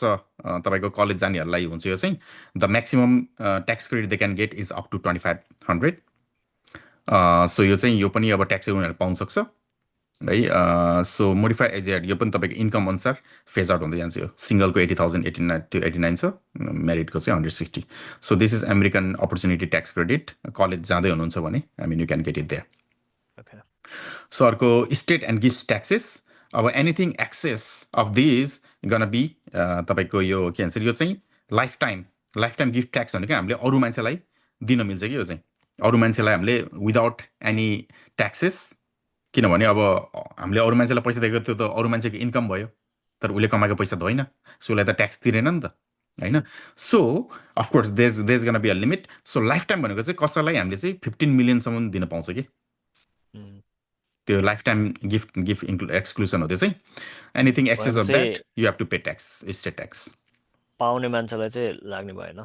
तपाईँको कलेज जानेहरूलाई हुन्छ यो चाहिँ the maximum tax credit they can get is up to 2500 so यो चाहिँ यो पनि अब ट्याक्स उनीहरू पाउन सक्छ है सो मोडिफाई एजेड यो पनि तपाईँको इन्कम अनुसार फेज आउट हुँदै जान्छ यो सिङ्गलको 80,000 89 छ मेरिटको चाहिँ 160 so this is American opportunity tax credit college जाँदै हुनुहुन्छ भने I mean you can get it there Okay. So अर्को स्टेट एन्ड गिफ्ट ट्याक्सेस अब anything excess of these gonna be तपाईँको यो के भन्छ यो चाहिँ लाइफ टाइम गिफ्ट ट्याक्स भनेको हामीले अरू मान्छेलाई दिन मिल्छ कि यो चाहिँ अरू मान्छेलाई हामीले विदाउट एनी ट्याक्सेस किनभने अब हामीले अरू मान्छेलाई पैसा दिएको त्यो त अरू मान्छेको इन्कम भयो तर उसले कमाएको पैसा त होइन सो उसलाई त ट्याक्स तिरेन नि त होइन so of course these gonna be a limit so lifetime भनेको चाहिँ कसैलाई हामीले चाहिँ 15 मिलियनसम्म दिन पाउँछ कि Mm. त्यो लाइफ टाइम गिफ्ट एक्सक्लुसन हो त्यो चाहिँ एनिथिङ एक्सेस अफ भनेपछि that you have to pay tax state tax पाउने मान्छेलाई चाहिँ लाग्ने भएन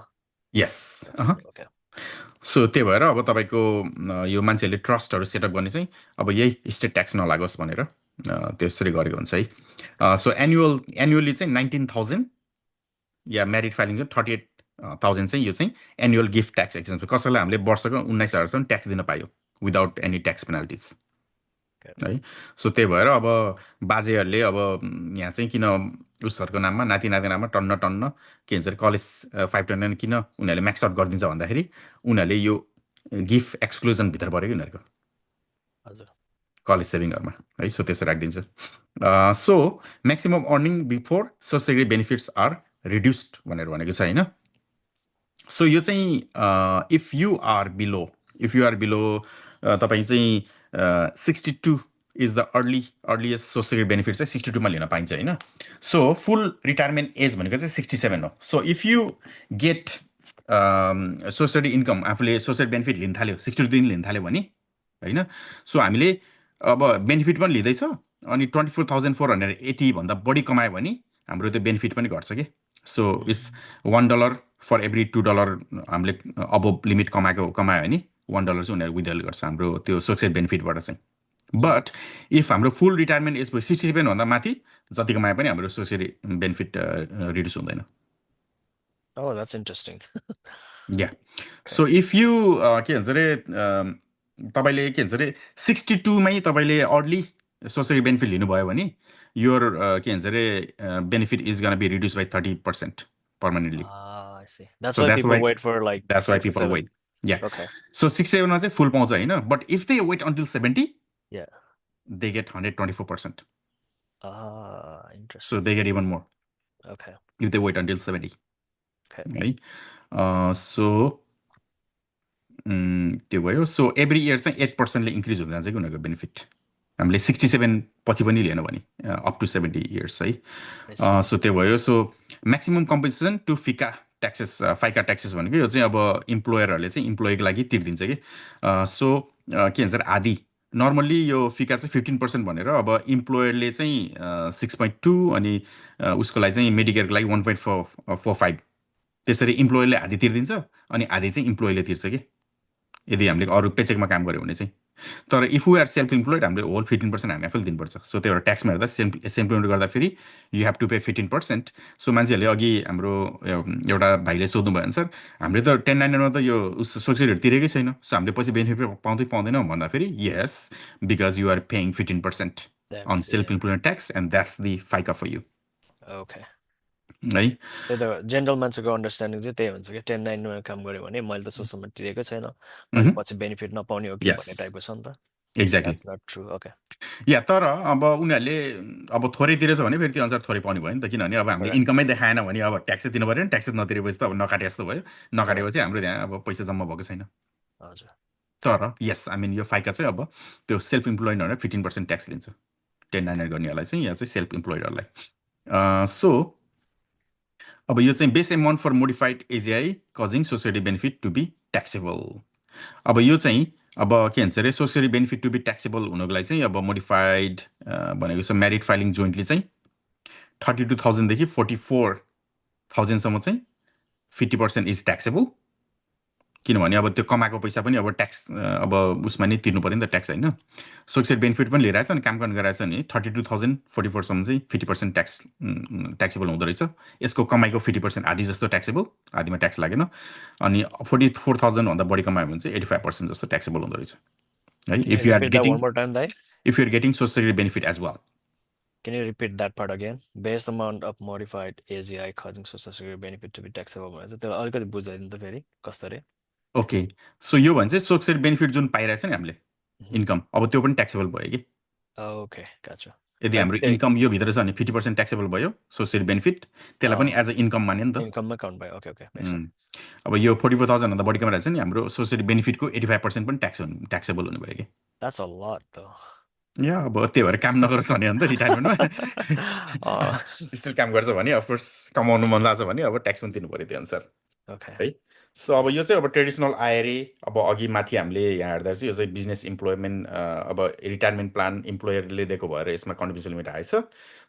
यस Okay. सो त्यही भएर अब तपाईँको यो मान्छेहरूले ट्रस्टहरू सेटअप गर्ने चाहिँ अब यही स्टेट ट्याक्स नलागोस् भनेर त्यसरी गरेको हुन्छ है सो एनुअली चाहिँ 19,000 या म्यारिड फाइलिङ चाहिँ 38,000 चाहिँ यो चाहिँ एनुअल गिफ्ट ट्याक्स एक्सेम्पसन कसैलाई हामीले वर्षको 19,000 ट्याक्स दिन पायो विदाउट एनी ट्याक्स पेनाल्टिज है सो त्यही भएर अब बाजेहरूले अब यहाँ चाहिँ किन उसहरूको नाममा नातिनाको नाममा टन्न के भन्छ कलेज 510 किन उनीहरूले म्याक्स आउट गरिदिन्छ भन्दाखेरि उनीहरूले यो गिफ्ट एक्सक्लुजनभित्र पऱ्यो कि उनीहरूको हजुर कलेज सेभिङहरूमा है सो त्यसरी राखिदिन्छ so maximum earning before social benefits are reduced भनेर भनेको छ होइन सो यो चाहिँ इफ यु आर बिलो तपाईँ चाहिँ 62 is the earliest social benefit चाहिँ 62 मा लिन पाइन्छ होइन सो फुल रिटायरमेन्ट एज भनेको चाहिँ 67 हो so if you get social income आफूले सोसियल बेनिफिट लिन थाल्यो 62 दिन लिन थाल्यो भने होइन सो हामीले अब बेनिफिट पनि लिँदैछ अनि 24,480 भन्दा बढी कमायो भने हाम्रो त्यो बेनिफिट पनि घट्छ कि सो इट्स $1 फर एभ्री $2 हामीले अब लिमिट कमायो भने $1 चाहिँ उनीहरू विथहोल्ड गर्छ हाम्रो त्यो सोसियल बेनिफिटबाट चाहिँ बट इफ हाम्रो फुल रिटायरमेन्ट एज 67 भन्दा माथि जति कमाए पनि हाम्रो सोसियल बेनिफिट रिड्युस हुँदैन Oh, that's interesting. Yeah so if you के भन्छ अरे तपाईँले के भन्छ अरे 62 मै तपाईँले अर्ली सोसियल बेनिफिट लिनुभयो भने योर के भन्छ अरे benefit is gonna be reduce by 30% permanently I see. That's So why that's people why- wait for like That's why people 67. wait. Yeah. Okay. So 67 मा चाहिँ फुल पाउँछ होइन but if they wait until 70 Yeah. they get 124%. Interesting. So they get even more Okay. if they wait until 70. Okay. Right? So त्यो भयो so every year चाहिँ 8%ले increase हुँदै जान्छ कि उनीहरूको बेनिफिट हामीले 67 पछि पनि लिएन भने अप टु 70 इयर्स है I see. सो त्यो भयो so maximum compensation to FICA taxes भनेको यो चाहिँ अब इम्प्लोयरहरूले चाहिँ इम्प्लोयको लागि तिर्दिन्छ कि सो के भन्छ आदि नर्मल्ली यो फिका चाहिँ 15% भनेर अब इम्प्लोयरले चाहिँ 6.2 अनि उसको लागि चाहिँ मेडिकेयरको लागि 1.45 त्यसरी इम्प्लोयरले आधी तिर्दिन्छ अनि आधी चाहिँ इम्प्लोयरले तिर्छ कि यदि हामीले अरू पेचेकमा काम गऱ्यो भने चाहिँ तर if we are self employed हामीले होल 15% हामी आफैले दिनुपर्छ सो त्यो एउटा ट्याक्समा हेर्दा सेल्फ इम्प्लोइड गर्दाखेरि you have to pay 15% so मान्छेहरूले अघि हाम्रो एउटा भाइले सोध्नु भयो भने सर हामीले त 1099 मा त यो सोसियलहरू तिरेकै छैन सो हामीले पछि बेनिफिट पाउँदैनौँ भन्दाखेरि यस because you are paying 15% on self employment tax and that's the FICA for you Okay. है त्यही त जेनरल मान्छेको अन्डरस्ट्यान्डिङ चाहिँ त्यही हुन्छ कि 1099 मा काम गऱ्यो भने मैले त सोसियलमा तिरेकै छैन मैले पछि बेनिफिट नपाउने हो कि Yes. भन्ने टाइपको छ नि त exactly That's not true. Okay. या तर अब उनीहरूले अब थोरै तिरेछ भने फेरि त्यो अनुसार थोरै पाउने भयो नि त किनभने अब हामीले Correct. इन्कमै देखाएन भने अब ट्याक्सै दिनु पऱ्यो नि ट्याक्सै नतिरेपछि त अब नकाटे जस्तो भयो नकाटेपछि हाम्रो त्यहाँ अब पैसा जम्मा भएको छैन हजुर तर यस आई मिन यो फाइका चाहिँ अब त्यो सेल्फ इम्प्लोइडहरूलाई 15% ट्याक्स लिन्छ 1099 गर्नेहरूलाई चाहिँ या चाहिँ सेल्फ इम्प्लोइडहरूलाई सो अब यो चाहिँ base amount for modified AGI causing society benefit to be taxable अब यो चाहिँ अब के भन्छ अरे social benefit to be taxable हुनको लागि चाहिँ अब मोडिफाइड भनेको छ म्यारिड फाइलिङ जोइन्टली चाहिँ 32,000 देखि 44,000 सम्म चाहिँ 50% इज ट्याक्सेबल किनभने अब त्यो कमाएको पैसा पनि अब ट्याक्स अब उसमा नै तिर्नु पऱ्यो नि त ट्याक्स होइन सोसियल बेनिफिट पनि लिइरहेछ अनि काम गर्न गइरहेछ भने 32,044 सम्म चाहिँ 50% ट्याक्सेबल हुँदो रहेछ यसको कमाइको 50% आधी जस्तो ट्याक्सेबल आधीमा ट्याक्स लागेन अनि 44,000 भन्दा बढी कमायो भने चाहिँ 85% जस्तो ट्याक्सेबल हुँदो रहेछ है Can you if you are repeat that getting one more time, Dai? If you are getting social benefit as well Can you repeat that part again? Base amount of modified AGI causing social security benefit to be taxable भनेर चाहिँ त्यसलाई अलिकति बुझाइदिनु त फेरि कसरी okay so यो भने चाहिँ सोसियल बेनिफिट जुन पाइरहेछ नि हामीले इन्कम अब त्यो पनि ट्याक्सेबल भयो कि ओके gotcha. यदि Like हाम्रो त्यही- इन्कम यो भित्र छ भने 50% ट्याक्सेबल भयो सोसियल बेनिफिट त्यसलाई पनि एज अ इन्कम मान्यो नि त इन्कममा काउन्ट भयो ओके ओके makes sense. अब यो 44,000 भन्दा बढी कमाइरहेको छ नि हाम्रो सोसियल बेनिफिटको 85% पनि ट्याक्सेबल हुने भयो कि That's a lot though. या अब त्यही भएर काम नगरोस् भने अन्त रिटायरमेन्टमा अँ, स्टिल काम गर्छ भने अफकोर्स कमाउनु मन लाग्छ भने अब ट्याक्स पनि तिर्नु पऱ्यो त्यो अनुसार okay. है सो अब यो चाहिँ अब ट्रेडिसनल आइआरए अब अघि माथि हामीले यहाँ हेर्दा चाहिँ यो चाहिँ बिजनेस इम्प्लोइमेन्ट अब रिटायरमेन्ट प्लान इम्प्लोयरले दिएको भएर यसमा कन्ट्रिब्युसन लिमिट आएछ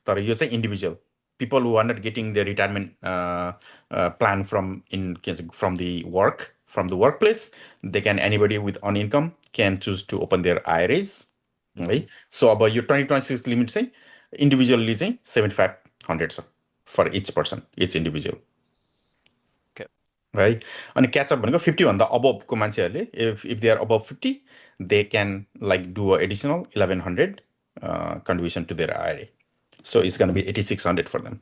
तर यो चाहिँ individual people who are not getting the retirement plan from the workplace they can anybody with an income can choose to open their IRAs है सो अब यो 2026 लिमिट चाहिँ इन्डिभिजुअल्ली चाहिँ 7,500 छ for each person each individual है अनि catch up भनेको 50 भन्दा अबभको मान्छेहरूले if they are above 50 they can like do a additional 1,100 contribution to their IRA so it's gonna be 8,600 for them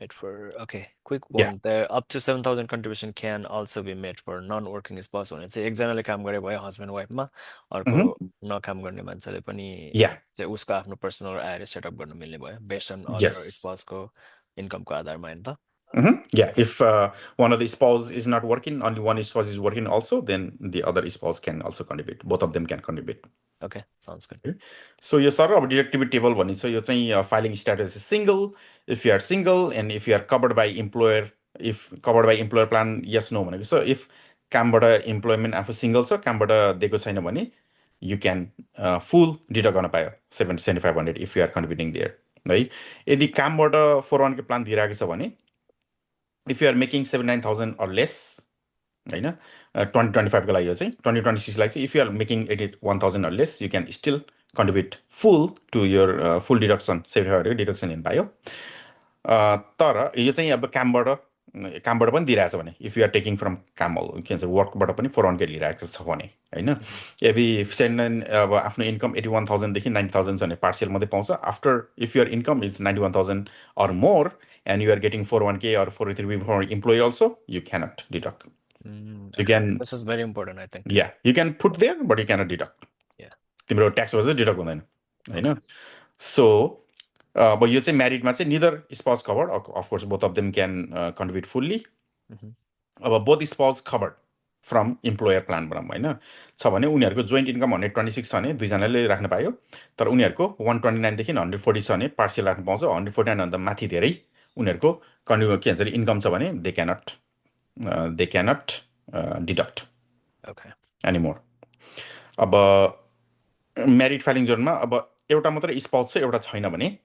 Made for okay. Quick Yeah. one there. Up to 7,000 contribution can also be made for non-working spouse भने चाहिँ एकजनाले काम गरे भयो husband वाइफमा अर्को नकाम गर्ने मान्छेले पनि या चाहिँ उसको आफ्नो पर्सनल आएर सेटअप गर्न मिल्ने भयो बेस्ड अन अदर Yes. स्पाउसको इन्कमको आधारमा होइन त Yeah, if one of the spouse is not working, only one spouse is working also, then the other spouse can also contribute. Both of them can contribute. Okay sounds good So यो sir अब deductibility table भनिन्छ यो चाहिँ filing status single if you are single and if you are covered by employer if covered by employer plan yes no भनेको छ if कामबाट employment आफू single छ कामबाट दिएको छैन भने यु क्यान फुल डिडक्ट गर्न पायो 7,500 if you are contributing there है यदि कामबाट 401k प्लान दिइरहेको छ भने if you are making 79,000 or less होइन 2025 को लागि यो चाहिँ 2026 को लागि चाहिँ if you are making 81,000 or less you can still contribute full to your full deduction 75 deduction हेर्नु पायो तर यो चाहिँ अब कामबाट पनि दिइरहेछ भने if you are taking from कामल के भन्छ वर्कबाट पनि 401k लिइरहेको छ भने होइन यदि अब आफ्नो इन्कम 81,000 देखि 90,000 छ भने पार्सियल मात्रै पाउँछ after if your income is 91,000 or more and you are getting 401k or 403b for employee also you cannot deduct. You can This is very important, I think. yeah you can put there but you cannot deduct. Yeah. तिम्रो tax भएर deduct हुँदैन होइन so अब यो चाहिँ म्यारिडमा चाहिँ neither spouse covered of course both of them can contribute fully अब both spouse covered from employer plan भनौँ होइन छ भने उनीहरूको जोइन्ट इन्कम 126 छ भने दुईजनाले राख्न पायो तर उनीहरूको 129 देखि 140 छ भने पार्सियल राख्न पाउँछ 149 भन्दा माथि धेरै उनीहरूको के भन्छ इन्कम छ भने दे क्यानट डिडक्ट एनिमोर अब म्यारिड फाइलिङ जोनमा अब एउटा मात्रै स्पाउस छ एउटा छैन भने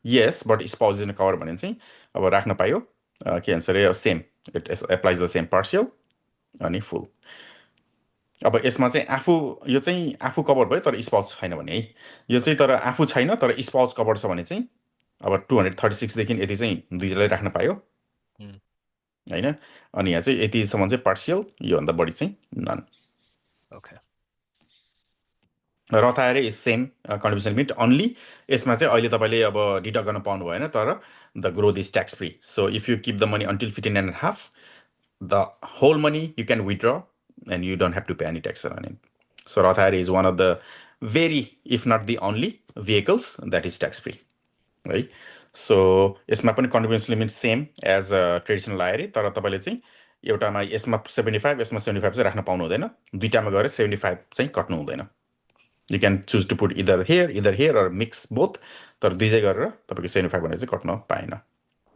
यस बट स्पाउस इज कभर भने चाहिँ अब राख्न पायो के भन्छ अरे same it applies the same partial अनि फुल अब यसमा चाहिँ आफू कभर भयो तर स्पाउस छैन भने है यो चाहिँ तर आफू छैन तर स्पाउस कभर छ भने चाहिँ अब 236 देखि यति चाहिँ दुईजनाले राख्न पायो होइन अनि यहाँ चाहिँ यतिसम्म चाहिँ पार्सियल योभन्दा बढी चाहिँ नन रथ आएर is same contribution limit only यसमा चाहिँ अहिले तपाईँले अब डिडक्ट गर्न पाउनु भएन तर the growth is tax free so if you keep the money until 15.5 the whole money you can withdraw and you don't have to pay any tax on it. So Roth IRA is one of the very, if not the only vehicles that is tax free, right? So यसमा पनि contribution limit same as a traditional IRA तर तपाईले चाहिँ एउटामा यसमा 75 यसमा 75 चाहिँ राख्न पाउनु हुँदैन दुईटामा गएर 75 चाहिँ कट्नु हुँदैन. You can choose to put either here or mix both तर दुईजै गरेर तपाईको 75 भनेर चाहिँ कट्न पाएन.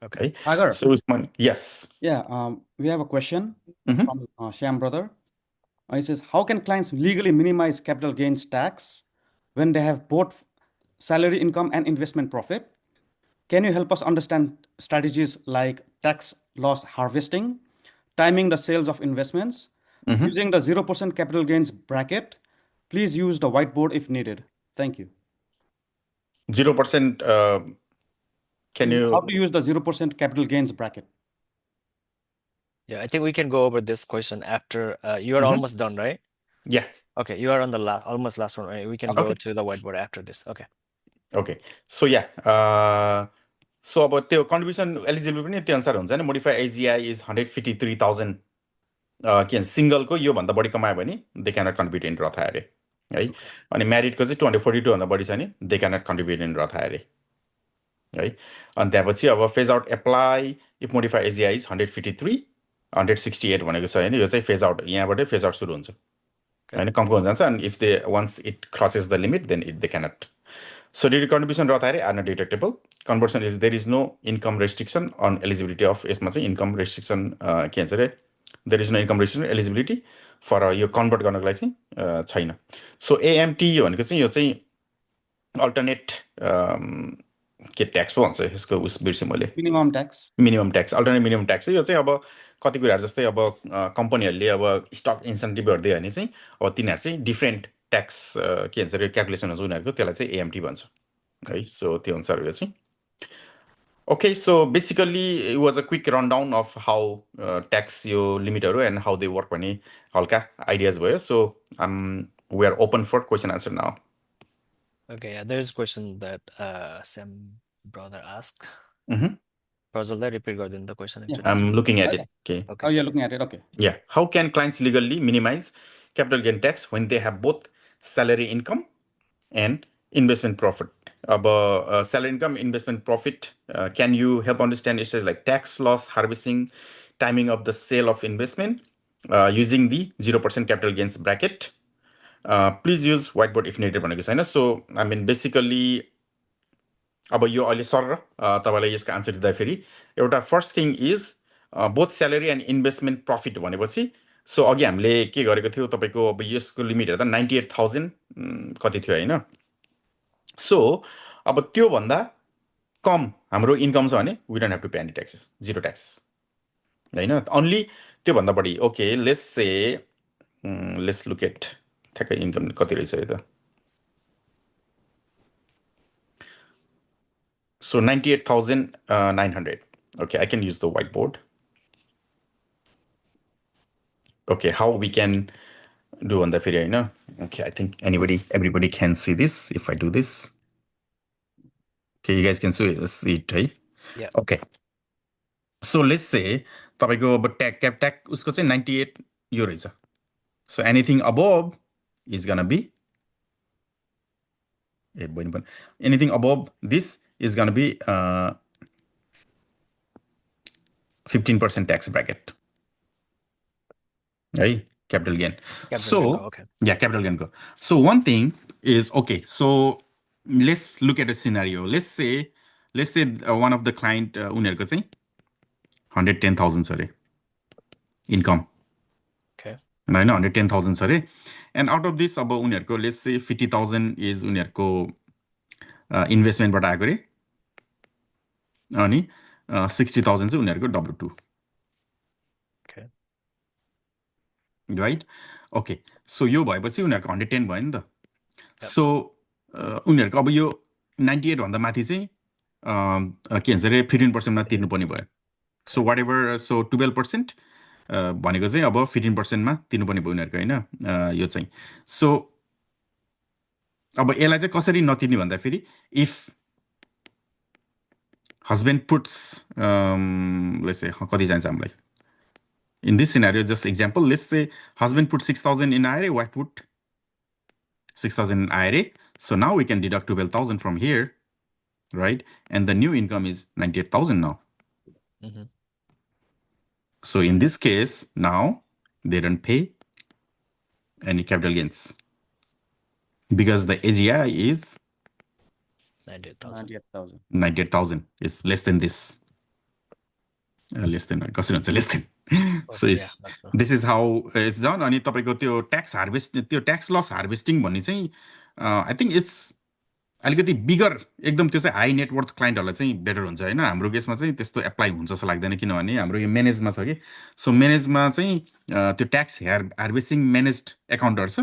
Okay. Sagar. So yes. Yeah, we have a question from Shyam brother. He says, how can clients legally minimize capital gains tax when they have both salary income and investment profit? Can you help us understand strategies like tax loss harvesting, timing the sales of investments, using the 0% capital gains bracket? Please use the whiteboard if needed. Thank you. 0%. Can you how to use the 0% capital gains bracket? Yeah, I think we can go over this question after you are almost done, right? Yeah. Okay, you are on the almost last one, right? We can go to the whiteboard after this. Okay. So yeah. So अब त्यो contribution eligible पनि त्यो अनुसार हुन्छ नि modify AGI is 153,000 के सिंगलको यो भन्दा बढी कमायो भने they cannot contribute in Roth IRA है अनि म्यारिडको चाहिँ 242 भन्दा बढी छ नि they cannot contribute in Roth IRA है अनि त्यसपछि अब phase out apply if modify AGI is 153 168 भनेको छ हैन यो चाहिँ फेज आउट यहाँबाटै फेज आउट सुरु हुन्छ हैन कमको हुन जान्छ अनि if they once it crosses the limit then it they cannot so deduct contribution Rath IRA are not deductible conversion is there is no income restriction on eligibility of यसमा चाहिँ income restriction के भन्छ रे there is no income restriction eligibility for यो convert गर्नको लागि चाहिँ छैन सो एएमटी भनेको चाहिँ यो चाहिँ अल्टरनेट के ट्याक्स पो भन्छ यसको उस बिर्सेँ मैले minimum tax alternate minimum tax यो चाहिँ अब कति कुराहरू जस्तै अब कम्पनीहरूले अब स्टक इन्सेन्टिभहरू दियो भने चाहिँ अब तिनीहरू चाहिँ डिफ्रेन्ट ट्याक्स के भन्छ क्यालकुलेसन हुन्छ उनीहरूको त्यसलाई चाहिँ एएमटी भन्छ है सो त्यो अनुसार यो चाहिँ okay so basically it was a quick run down of how tax यो लिमिटहरू एन्ड हाउ दे वर्क भन्ने हल्का आइडियाज भयो so we are open for question answer now Okay, yeah, there's a question that Sam brother asked. Prajwal, repeat the question. Yeah. I'm looking at it. Okay. Oh, you're looking at it. Okay. Yeah. How can clients legally minimize capital gain tax when they have both salary income and investment profit? Salary income, investment profit. Can you help understand issues like tax loss harvesting, timing of the sale of investment, using the 0% capital gains bracket? Please use whiteboard if needed भनेको छैन so I mean basically अब यो अहिले sir तपाईँलाई यसको answer दिँदाखेरि एउटा first thing is both salary and investment profit भनेपछि सो अघि हामीले के गरेको थियो तपाईँको अब यसको लिमिट हेर्दा 98,000 कति थियो होइन सो अब त्योभन्दा कम हाम्रो इन्कम छ भने we don't have to pay any taxes, zero taxes होइन। अन्ली त्योभन्दा बढी ओके लेट्स लुक एट ठ्याक्कै इन्कम कति रहेछ यो त। So 98,900. Okay, I can use the whiteboard. Okay, how we can do on the video, you know? Okay, I think everybody can see this if I do this. Okay, you guys can see it, right? Yeah. Okay. So let's say तपाईको अब tag उसको चाहिँ 98 यो रहेछ। So anything above is gonna be anything above this is gonna be 15% tax bracket. Right? Capital gain. Okay. Yeah, capital gain go. So one thing is, okay, so let's look at a scenario. Let's say one of the client उनीहरुको चाहिँ 110,000 छ रे income. Okay. होइन 110,000 छ रे, and out of this अब उनीहरुको let's say 50,000 is उनीहरुको इन्भेस्टमेन्टबाट आएको रे, अनि 60,000 चाहिँ उनीहरुको W2. Okay. Right? Okay. So यो भएपछि उनीहरुको 110 भयो नि त। Yep. So उनीहरुको अब यो 98 भन्दा माथि चाहिँ के भन्छ रे 15% मा तिर्नु पर्ने भयो। So whatever, so 12% भनेको चाहिँ अब 15% मा तिर्नु पर्ने भयो उनीहरुको हैन यो चाहिँ। So अब यसलाई चाहिँ कसरी नतिर्ने भन्दा फेरि if husband puts let's say कति चाहिन्छ हामीलाई, in this scenario, just example, let's say husband put 6,000 in IRA, wife put 6,000 in IRA. So now we can deduct 12,000 from here, right? And the new income is 98,000 now. Mm-hmm. So in this case, now they don't pay any capital gains because the AGI is 98,000. 98,000 is less than this. Less than. So Yeah, this is how it's done. अनि तपाईको त्यो tax harvest, त्यो tax loss harvesting भन्ने चाहिँ I think it's अलिकति बिगर एकदम त्यो चाहिँ हाई नेटवर्थ क्लाइन्टहरुलाई चाहिँ बेटर हुन्छ हैन। हाम्रो केसमा चाहिँ त्यस्तो एप्लाई हुन्छ जस्तो लाग्दैन किनभने हाम्रो यो म्यानेजमा छ कि। सो म्यानेजमा चाहिँ त्यो ट्याक्स हार्भेस्टिङ म्यानेज्ड एकाउन्टहरु छ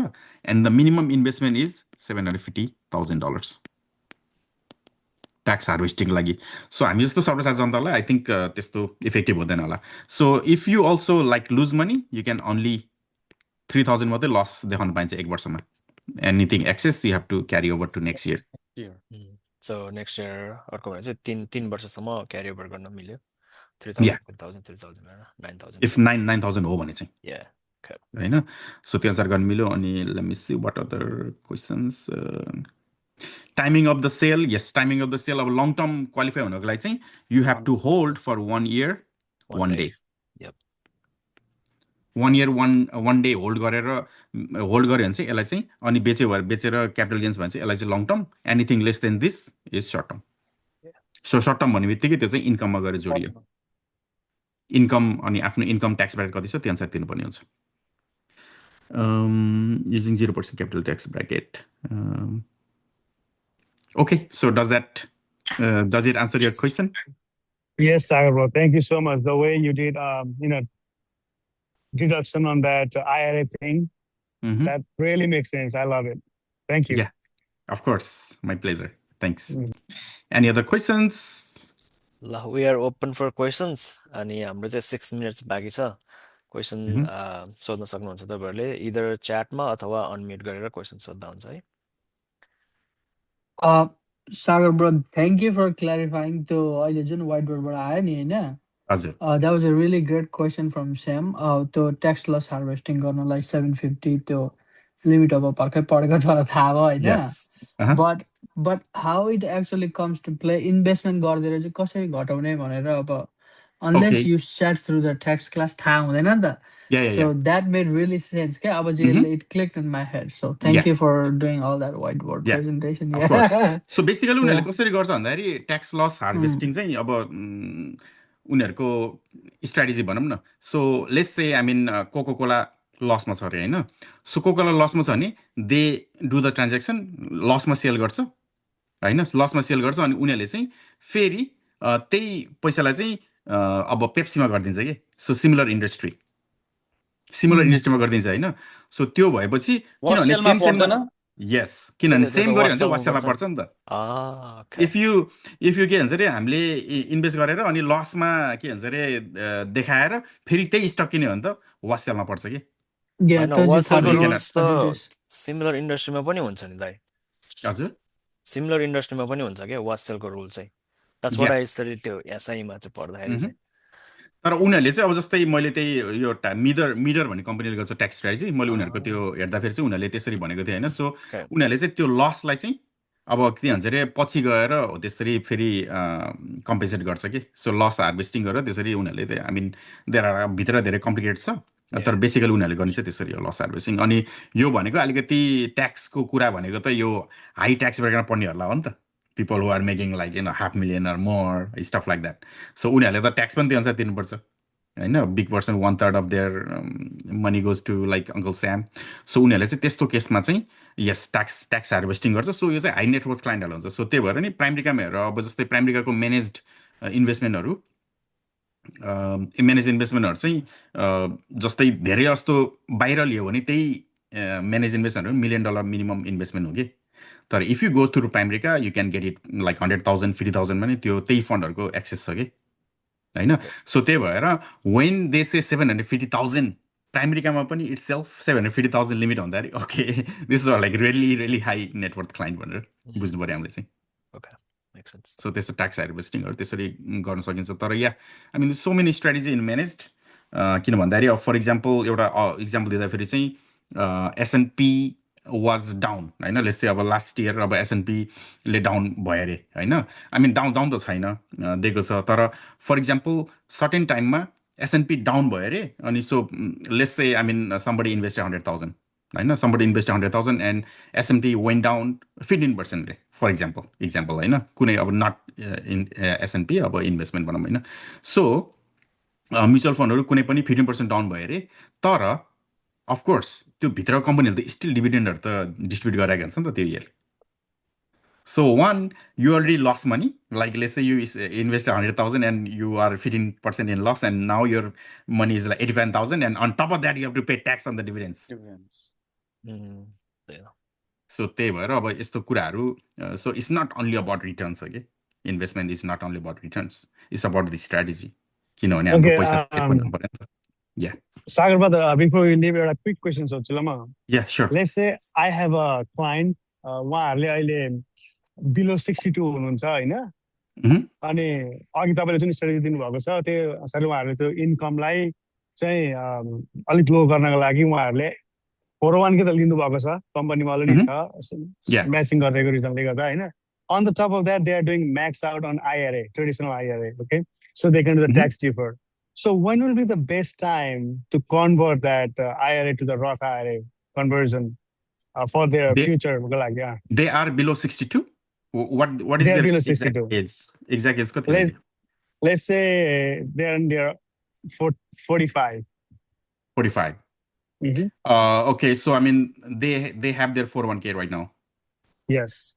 and the minimum investment is $750,000 tax harvesting लागि। सो हामी जस्तो सर्वसाधारण जनतालाई आई थिंक त्यस्तो इफेक्टिभ हुँदैन होला। So if you also like lose money you can only 3,000 मात्रै लस देखाउन पाइन्छ एक वर्षमा। Anything excess you have to carry over to next year. So next year अर्को भने चाहिँ 3 वर्षसम्म क्यारी ओभर गर्न मिल्यो। 3,000 9,000 इफ 9,000 हो भने चाहिँ हैन। सो त्यो अनुसार गर्न मिल्यो। अनि let me see what other questions. Timing of the sale, yes timing of the sale अब लङ टर्म क्वालिफाई हुनको लागि चाहिँ you have to hold for 1 year 1 day। 1 year 1 day hold गऱ्यो भने चाहिँ यसलाई चाहिँ अनि बेचेर क्यापिटल गेन्स भने चाहिँ यसलाई चाहिँ long term. Anything less than this is short term. So short term भन्ने बित्तिकै त्यो चाहिँ इन्कममा गएर जोडियो। इन्कम अनि आफ्नो इन्कम ट्याक्स ब्राकेट कति छ त्यो अनुसार तिर्नुपर्ने हुन्छ। Using 0% capital tax bracket. Okay, so does it answer your question? Yes, Sagar bro. Thank you so much. The way you did, deduction on that IRA thing, that really makes sense. I love it. Thank you. Yeah, of course. My pleasure. Thanks. Any other questions? We are open for questions. अनि हाम्रो चाहिँ 6 minutes बाँकी छ। Question सोध्न सक्नुहुन्छ तपाईहरुले इदर च्याटमा अथवा unmute गरेर क्वेशन सोध्दा हुन्छ है। Sagar bro, thank you for clarifying to अहिले जुन white board बाट आयो नि हैन। हजुर। That was a really great question from Sam. त्यो tax loss harvesting गर्नलाई 750 त्यो लिमिट अब भर्खर पढेको द्वारा थाहा भयो हैन। But how it actually comes to play, investment गर्दै चाहिँ कसरी घटाउने भनेर अब unless you sat through the tax class थाहा हुँदैन नि त। So that made really sense. अब it clicked in my head. So thank you for doing all that whiteboard presentation. Of course. So basically उनीहरुले कसरी गर्छ भन्दाखेरि ट्याक्स लस हार्भेस्टिङ चाहिँ अब उनीहरुको स्ट्र्याटेजी भनौं न। So let's say I mean Coca Cola लसमा छ रे हैन। सो कोका-कोला लसमा छ भने दे डु द ट्रान्ज्याक्सन, लसमा सेल गर्छ होइन, लसमा सेल गर्छ अनि उनीहरूले चाहिँ फेरि त्यही पैसालाई चाहिँ अब पेप्सीमा गरिदिन्छ कि। सो सिमिलर इन्डस्ट्रीमा गरिदिन्छ होइन। सो त्यो भएपछि किनभने वासेलमा सेम पर्दैन यस, किनभने त्यो त सेम गऱ्यो भने चाहिँ वासेलमा वासेलमा पर्छ पर्छ नि त। ओके इफ यु के भन्छ अरे हामीले इन्भेस्ट गरेर अनि लसमा के भन्छ अरे देखाएर फेरि त्यही स्टक किन्यो भने त वासेलमा पर्छ कि। या होइन त्यो चाहिँ वासेलको अनि थर्ड रुल्स त एडभान्टेज सिमिलर इन्डस्ट्रीमा पनि हुन्छ नि दाइ, हजुर सिमिलर इन्डस्ट्रीमा पनि हुन्छ क्या वासेलको रुल चाहिँ। That's what yeah I study त्यो एसआईमा चाहिँ पढ्दाखेरि चाहिँ। तर उनीहरूले चाहिँ अब जस्तै मैले त्यही यो मिडर भन्ने कम्पनीले गर्छ ट्याक्स स्ट्राटेजी, मैले उनीहरूको त्यो हेर्दाखेरि चाहिँ उनीहरूले त्यसरी भनेको थियो होइन। So Okay. उनीहरूले चाहिँ त्यो लसलाई चाहिँ अब के भन्छ अरे पछि गएर हो त्यसरी फेरि कम्पेन्सेट गर्छ कि। सो लस हार्भेस्टिङ गरेर त्यसरी उनीहरूले त्यही आई मिन भित्र धेरै कम्प्लिकेट छ, तर बेसिकली उनीहरूले गर्ने चाहिँ त्यसरी हो लस हार्भेस्टिङ। अनि यो भनेको अलिकति ट्याक्सको कुरा भनेको त यो हाई ट्याक्स ब्रेकमा पर्नेहरूलाई हो नि त, people who are making like $500,000 or more, stuff like that. So उनीहरूले त ट्याक्स पनि त्यो अनुसार तिर्नुपर्छ होइन। Big person 1/3 of their money goes to like Uncle Sam. So उनीहरूले चाहिँ त्यस्तो केसमा चाहिँ यस ट्याक्स हार्भेस्टिङ गर्छ। सो यो चाहिँ हाई नेटवर्थ क्लाइन्टहरू हुन्छ। सो त्यही भएर नि प्राइमरिकामा हेर, अब जस्तै प्राइमरिकाको म्यानेज इन्भेस्टमेन्टहरू चाहिँ जस्तै धेरै जस्तो बाहिर लियो भने त्यही म्यानेज इन्भेस्टमेन्टहरू $1 million मिनिमम इन्भेस्टमेन्ट हो कि। तर if you go through Primerica you can get it like 100,000 50,000 पनि त्यो त्यही फन्डहरूको एक्सेस छ कि होइन। सो त्यही भएर वेन दे से 750,000 प्राइमरिकामा पनि इट्स सेल्फ 750,000 लिमिट हुँदाखेरि okay this is like really high net worth client भनेर बुझ्नु पऱ्यो हामीले चाहिँ। Okay, makes sense. सो त्यस्तो ट्याक्स हार्भेस्टिङहरू त्यसरी गर्न सकिन्छ। तर yeah I mean so many strategy in managed. किन भन्दाखेरि अब फर इक्जाम्पल एउटा इक्जाम्पल दिँदाखेरि चाहिँ एसएनपी वाज डाउन होइन, लेट्स चाहिँ अब लास्ट इयर अब एसएनपीले डाउन भयो अरे होइन। आई मिन डाउन त छैन दिएको छ, तर फर इक्जाम्पल सर्टेन टाइममा एसएनपी डाउन भयो अरे। अनि सो लेट्स चाहिँ आई मिन समबडी इन्भेस्टेड 100,000 होइन, somebody invested 100,000 and S&P went down 15% रे फर इक्जाम्पल होइन, कुनै अब नट इन एसएनपी अब इन्भेस्टमेन्ट भनौँ होइन। सो म्युचुअल फन्डहरू कुनै पनि 15% डाउन भयो अरे। तर अफकोर्स त्यो भित्र कम्पनीहरू त स्टिल डिभिडेन्डहरू त डिस्ट्रिब्युट गराएको हुन्छ नि त त्यो year. So one you already loss money, like let's say you invest 100,000 and you are 15% in loss and now your money is like 85,000 and on top of that you have to pay tax on the dividends. त्यही हो। So त्यही भएर अब यस्तो कुराहरू so it's not only about returns हो कि, investment is not only about returns, it's about the strategy. किनभने हाम्रो Okay, पैसा सेभ गर्नु पर्यो नि त। या Sagar brother, before we leave, a quick question सोध्छु ल म। या sure. Let's say I have a client, उहाँहरूले अहिले बिलो 62 हुनुहुन्छ होइन। अनि अघि तपाईँले जुन स्ट्राटेजी दिनुभएको छ त्यो अनुसारले उहाँहरूले त्यो इन्कमलाई चाहिँ अलिक लो गर्नको लागि उहाँहरूले 401 के त लिनुभएको छ, कम्पनीमा अलरेडी छ म्याचिङ गरिदिएको रिजनले गर्दा होइन। On the top of that, they are doing max out on IRA, traditional IRA, okay? So they can do the tax defer. So when will be the best time to convert that IRA to the Roth IRA conversion for their future? Yeah. They are below 62? What is their exact age? Exact age? Let's say they're in their 45. 45. Okay, so I mean, they have their 401k right now. Yes.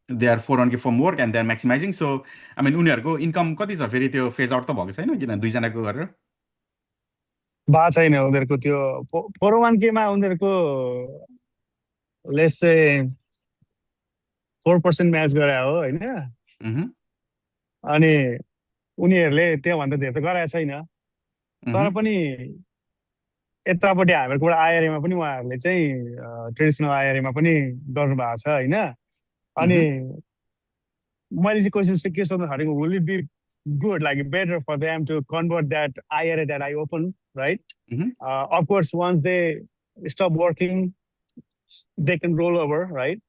They are 401k from work and they're maximizing. So I mean उनीहरूको income कति छ फेरि त्यो phase out त भएको छैन किन दुईजनाको गरेर भएको छैन उनीहरूको त्यो 401k मा उनीहरूको लेट्स से 4% म्याच गरे हो हैन। अनि उनीहरूले त्योभन्दा धेरै त गराएको छैन, तर पनि यतापट्टि हामीहरूकोबाट आइआरएमा पनि उहाँहरूले चाहिँ ट्रेडिसनल आइआरएमा पनि गर्नु भएको छ हैन। अनि मैले चाहिँ क्वेसन चाहिँ के सोध्दाखेरि will it be good, like better for them to convert that IRA that I opened, right? Of course, once they stop working, they can roll over, right?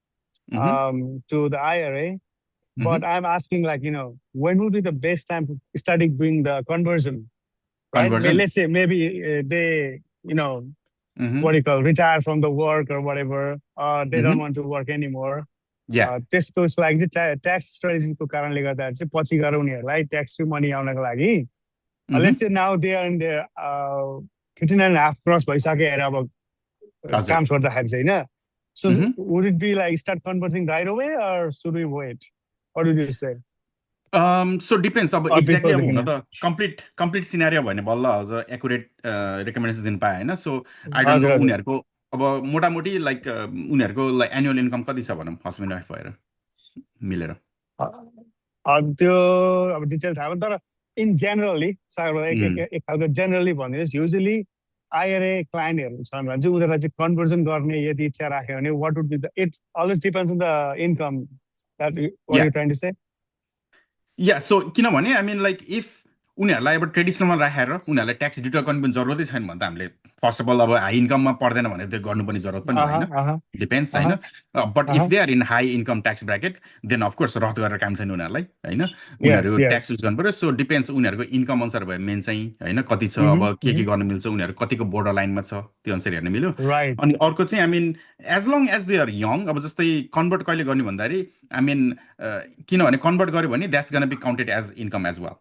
To the IRA. But I'm asking, like, you know, when would be the best time to start doing the conversion? Right? Let's say maybe they, you know, what do you call, retire from the work or whatever, or they don't want to work anymore. त्यस्तो लागि चाहिँ tax स्ट्रेटेजीको कारणले गर्दा चाहिँ पछि गएर उनीहरूलाई tax free money आउनको लागि let's say now they are in the 59.5 cross भइसक्यो अब काम छोड्दाखेरि चाहिँ हैन। So would it be like start converting right away, or should we wait? What would you say? So depends अब Or एक्ज्याक्टली people अब हुन thinking, त कम्प्लिट सिनारियो भने बल्ल अझ एकुरेट रेकमेन्डेसन दिन पाएँ होइन सो आई डोन्ट नो हजुर, हजुर। उनीहरूको अब मोटामोटी लाइक उनीहरूको लाइक एनुअल इन्कम कति छ भनौँ हस्बेन्ड वाइफ भएर मिलेर त्यो अब डिटेल थाहा भएन तर इन जेनरली एक खालको जेनरली भनिदिनुहोस् युजली आइआरए क्लाइन्टहरू छन् भने चाहिँ उनीहरूलाई चाहिँ कन्भर्जन गर्ने यदि इच्छा राख्यो भने what would be the it's always depends on the income that what you trying to say yeah so किनभने आई मिन लाइक इफ उनीहरूलाई अब ट्रेडिसनलमा राखेर उनीहरूलाई ट्याक्स डिटर गर्नु पनि जरुरतै छैन भने त हामीले फर्स्ट अफ अल अब हाई इन्कममा पर्दैन भने त्यो गर्नुपर्ने जरुरत पनि होइन डिपेन्ड्स होइन but if they are in high income tax bracket then of course रद्द गरेर काम छैन उनीहरूलाई होइन उनीहरू ट्याक्स युज गर्नु पऱ्यो सो डिपेन्ड्स उनीहरूको इन्कम अनुसार भयो मेन चाहिँ होइन कति छ अब के गर्नु मिल्छ उनीहरू कतिको बोर्डर लाइनमा छ त्यो अनुसार हेर्न मिल्यो अनि अर्को चाहिँ I mean as long as they are young अब जस्तै कन्भर्ट कहिले गर्ने भन्दाखेरि आई मिन किनभने कन्भर्ट गर्यो भने that's gonna be counted as income as well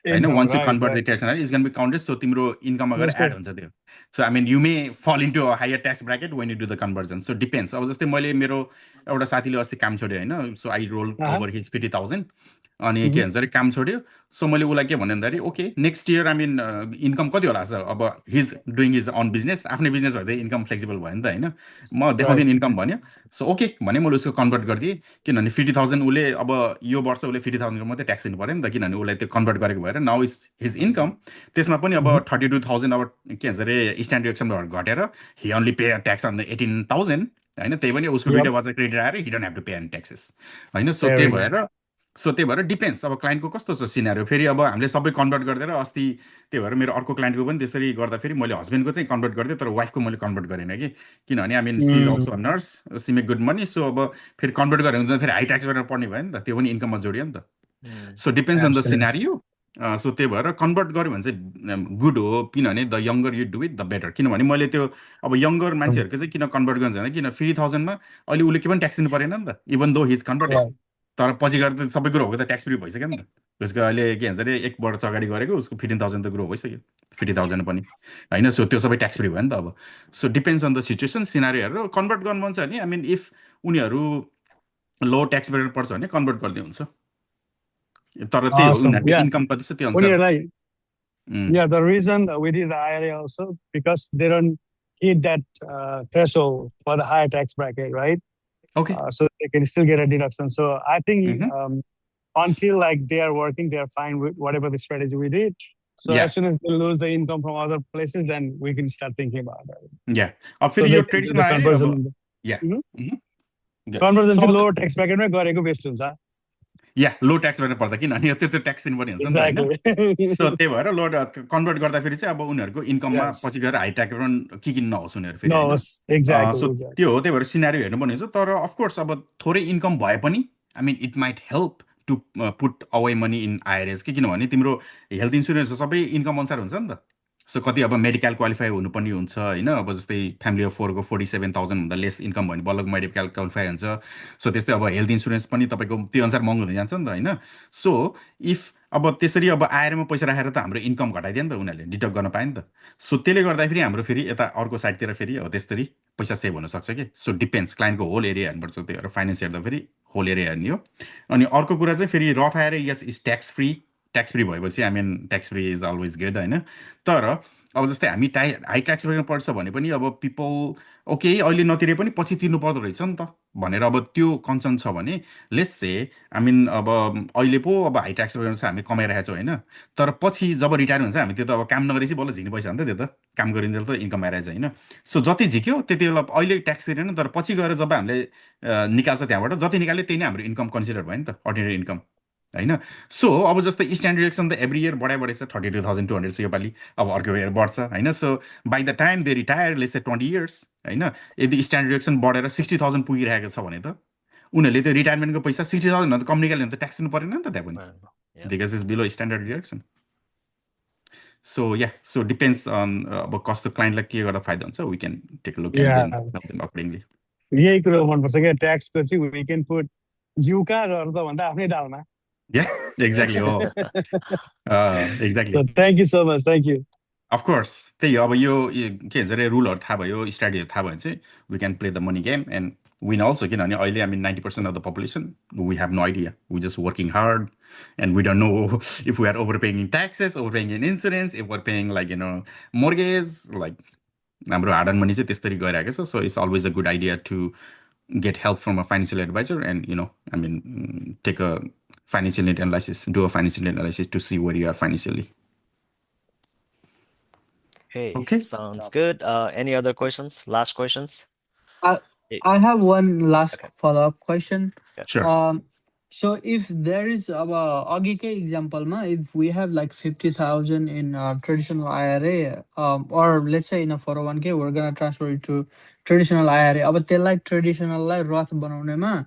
होइन once you convert the tax is gonna be counted so तिम्रो इन्कममा गएर एड हुन्छ त्यो so I mean you may fall into higher tax bracket when you do the conversion so depends अब जस्तै मैले मेरो एउटा साथीले अस्ति काम छोड्यो होइन सो आई रोल ओभर हिज 50,000 अनि के भन्छ अरे काम छोड्यो सो मैले उसलाई के भने भन्दाखेरि okay next year I mean income कति होला सर अब his doing his on business आफ्नै बिजनेस भए त इन्कम फ्लेक्सिबल भयो नि त होइन म देखाउँदिनँ इन्कम भन्यो सो ओके भने मैले उसको कन्भर्ट गरिदिएँ किनभने 50,000 उसले अब यो वर्ष उसले 50,000 मात्रै ट्याक्स दिनु पऱ्यो नि त किनभने उसलाई त्यो कन्भर्ट गरेको भएर नाउ इज हिज इन्कम त्यसमा पनि अब 32,000 अब के भन्छ अरे स्ट्यान्डर्ड डिडक्सनबाट घटेर he only pay tax on 18,000 होइन त्यही पनि उसको दुइटा वर्ष क्रेडिट आएर he don't have to pay any taxes होइन सो त्यही भएर डिपेन्ड्स अब क्लाइन्टको कस्तो छ सिनारियो फेरि अब हामीले सबै कन्भर्ट गरिदिएर अस्ति त्यही भएर मेरो अर्को क्लाइन्टको पनि त्यसरी गर्दाखेरि मैले हस्बेन्डको चाहिँ कन्भर्ट गरिदिएँ तर वाइफको मैले कन्भर्ट गरेन कि किनभने I mean she is also a nurse she make good money so अब फेरि कन्भर्ट गरेर हुन्छ फेरि हाई ट्याक्स गरेर पर्ने भयो नि त त्यो पनि इन्कममा जोडियो नि त so depends on the scenario so त्यही भएर कन्भर्ट गऱ्यो भने चाहिँ गुड हो किनभने the younger you do it the better किनभने मैले त्यो अब यङ्गर मान्छेहरूको चाहिँ किन कन्भर्ट गर्नु भने किन 50,000मा अहिले उसले के पनि ट्याक्स दिनु परेन नि त इभन दो हिज कन्भर्टेड तर पछि गएर त सबै कुरो हो त ट्याक्स फ्री भइसक्यो नि त उसको अहिले के भन्छ अरे 1 वर्ष अगाडि गरेको उसको 15,000 त ग्रो भइसक्यो 50,000 पनि होइन सो त्यो सबै ट्याक्स फ्री भयो नि त अब so depends on the situation scenario हेरेर कन्भर्ट गर्नु मन छ भने आई मिन इफ उनीहरू लो ट्याक्स ब्रेकेट पर्छ भने कन्भर्ट गर्दै हुन्छ तर त्यही हो उनीहरूको इन्कम कति छ त्यो अनुसार Yeah, the reason we did the IRA also because they don't hit that threshold for the higher tax bracket, right? Okay. So they can still get a deduction. So I think until like they are working, they are fine with whatever the strategy we did. So as soon as they lose the income from other places, then we can start thinking about that. Yeah. So your traditional conversion. Yeah. Conversion to lower tax bracket में गरेको best हुन्छ. या लो tax गरेर पर्दा किनभने त्यो tax दिनुपर्ने हुन्छ नि त होइन सो त्यही भएर लो कन्भर्ट गर्दाखेरि चाहिँ अब उनीहरूको इन्कममा पछि गएर हाई ट्याक्स के किन नहोस् उनीहरू फेरि सो त्यो हो त्यही भएर सिनारियो हेर्नुपर्ने हुन्छ तर अफकोर्स अब थोरै इन्कम भए पनि I mean it might help to put away money in IRS कि किनभने तिम्रो हेल्थ इन्सुरेन्स सबै इन्कम अनुसार हुन्छ नि त सो कति अब मेडिकल क्वालिफाई हुनुपर्ने हुन्छ होइन अब जस्तै फ्यामिली अफ 4को 47,000 भन्दा लेस इन्कम भयो भने बल्ल मेडिकल क्वालिफाई हुन्छ सो त्यस्तै अब हेल्थ इन्सुरेन्स पनि तपाईँको त्यो अनुसार महँगो हुँदै जान्छ नि त होइन सो इफ अब त्यसरी अब आएरमा पैसा राखेर त हाम्रो इन्कम घटाइदियो नि त उनीहरूले डिडक्ट गर्न पायो नि त सो त्यसले गर्दाखेरि हाम्रो फेरि यता अर्को साइडतिर फेरि अब त्यसरी पैसा सेभ हुनसक्छ कि सो डिपेन्ड्स क्लाइन्टको होल एरिया हेर्नुपर्छ त्यही भएर फाइनेन्स हेर्दा फेरि होल एरिया हेर्ने हो अनि अर्को कुरा चाहिँ फेरि रथ आएर यस इज ट्याक्स फ्री भएपछि I mean tax free is always good होइन तर अब जस्तै हामी हाई ट्याक्स ब्रेकेटमा पर्छ भने पनि अब पिपल ओके अहिले नतिरे पनि पछि तिर्नु पर्दो रहेछ नि त भनेर अब त्यो कन्सर्न छ भने लेट्स से आई मिन अब अहिले पो अब हाई ट्याक्स ब्रेकेटमा चाहिँ हामी कमाइरहेको छौँ होइन तर पछि जब रिटायर हुन्छ हामी त्यो त अब काम नगरेपछि बल्ल झिक्ने पैसा हो नि त त्यो त काम गरिन्जेल त इन्कम आइरहेछ होइन सो जति झिक्यो त्यति बेला अहिले ट्याक्स तिरेन तर पछि गएर जब हामीले निकाल्छ त्यहाँबाट जति निकाल्यो त्यही नै हाम्रो इन्कम कन्सिडर भयो नि त अर्डिनरी इन्कम होइन सो अब जस्तै स्ट्यान्डर्ड डिडक्सन त एभ्री इयर बढाइछ 32,200 छ योपालि अब अर्को इयर बढ्छ होइन so by the time they retire let's say 20 years होइन यदि स्ट्यान्डर्ड डिडक्सन बढेर 60,000 पुगिरहेको छ भने त उनीहरूले त्यो रिटायरमेन्टको पैसा 60,000 भन्दा कम निकाल्यो भने त ट्याक्स दिनु परेन नि त त्यहाँ पनि because is below standard deduction so yeah so depends on अब कस्तो क्लाइन्टलाई के गर्दा फाइदा हुन्छ we can take look accordingly यही कुरो मनपर्छ क्या ट्याक्सको चाहिँ वी क्यान पुट युका गर्दा भन्दा आफ्नै दालमा Yeah, exactly. Oh, exactly. So thank you so much. Thank you. Of course त्यही हो अब यो के भन्छ अरे रुलहरू थाहा भयो स्ट्राटेजीहरू थाहा भयो भने चाहिँ we can play the money game and win also किनभने अहिले 90% of the population we have no idea we just working hard and we don't know if we are over paying in taxes over paying in insurance if we're paying like mortgage like हाम्रो hard earn money चाहिँ त्यसरी गइरहेको छ so it's always a good idea to get help from a financial advisor and take a financial need analysis, do a financial need analysis to see where you are financially. Hey, Okay. sounds good. Any other questions? Last questions? I have one last Okay. follow-up question. Sure. So if there is Agike example ma, if we have like 50,000 in traditional IRA, or let's say in a 401k, we're gonna transfer it to traditional IRA. But they like traditional like Roth banaune ma,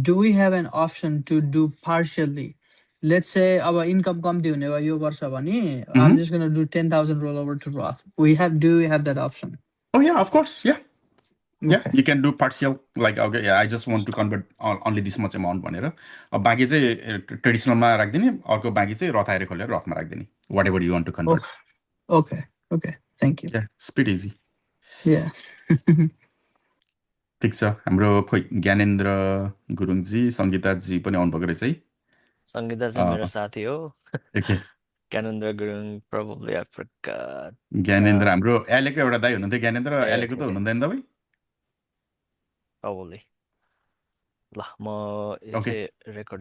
do we have an option to do partially? Let's say our income come to you varsha bhani, I'm just gonna do 10,000 rollover to Roth. Do we have that option? Oh yeah, of course. Yeah. Yeah, Okay. you can do partial, like, okay, yeah, I just want to convert only this much amount भनेर अब बाँकी चाहिँ ट्रेडिसनलमा राख्दिने अर्को बाँकी चाहिँ रथ आएर खोलेर रथमा राख्दिने whatever you want to convert. Okay. Thank you. Yeah, it's pretty easy. Yeah. ठिक छ हाम्रो खोइ ज्ञानेन्द्र गुरुङजी सङ्गीताजी पनि आउनुभएको रहेछ है सङ्गीता चाहिँ मेरो साथी हो Okay. Gyanendra Gurung probably I forgot. Gyanendra हाम्रो एलेको एउटा दाइ हुनुहुन्थ्यो ज्ञानेन्द्र ए, एलेको त okay. हुनुहुँदैन तपाईँ Probably. ल म यो Okay. चाहिँ रेकर्ड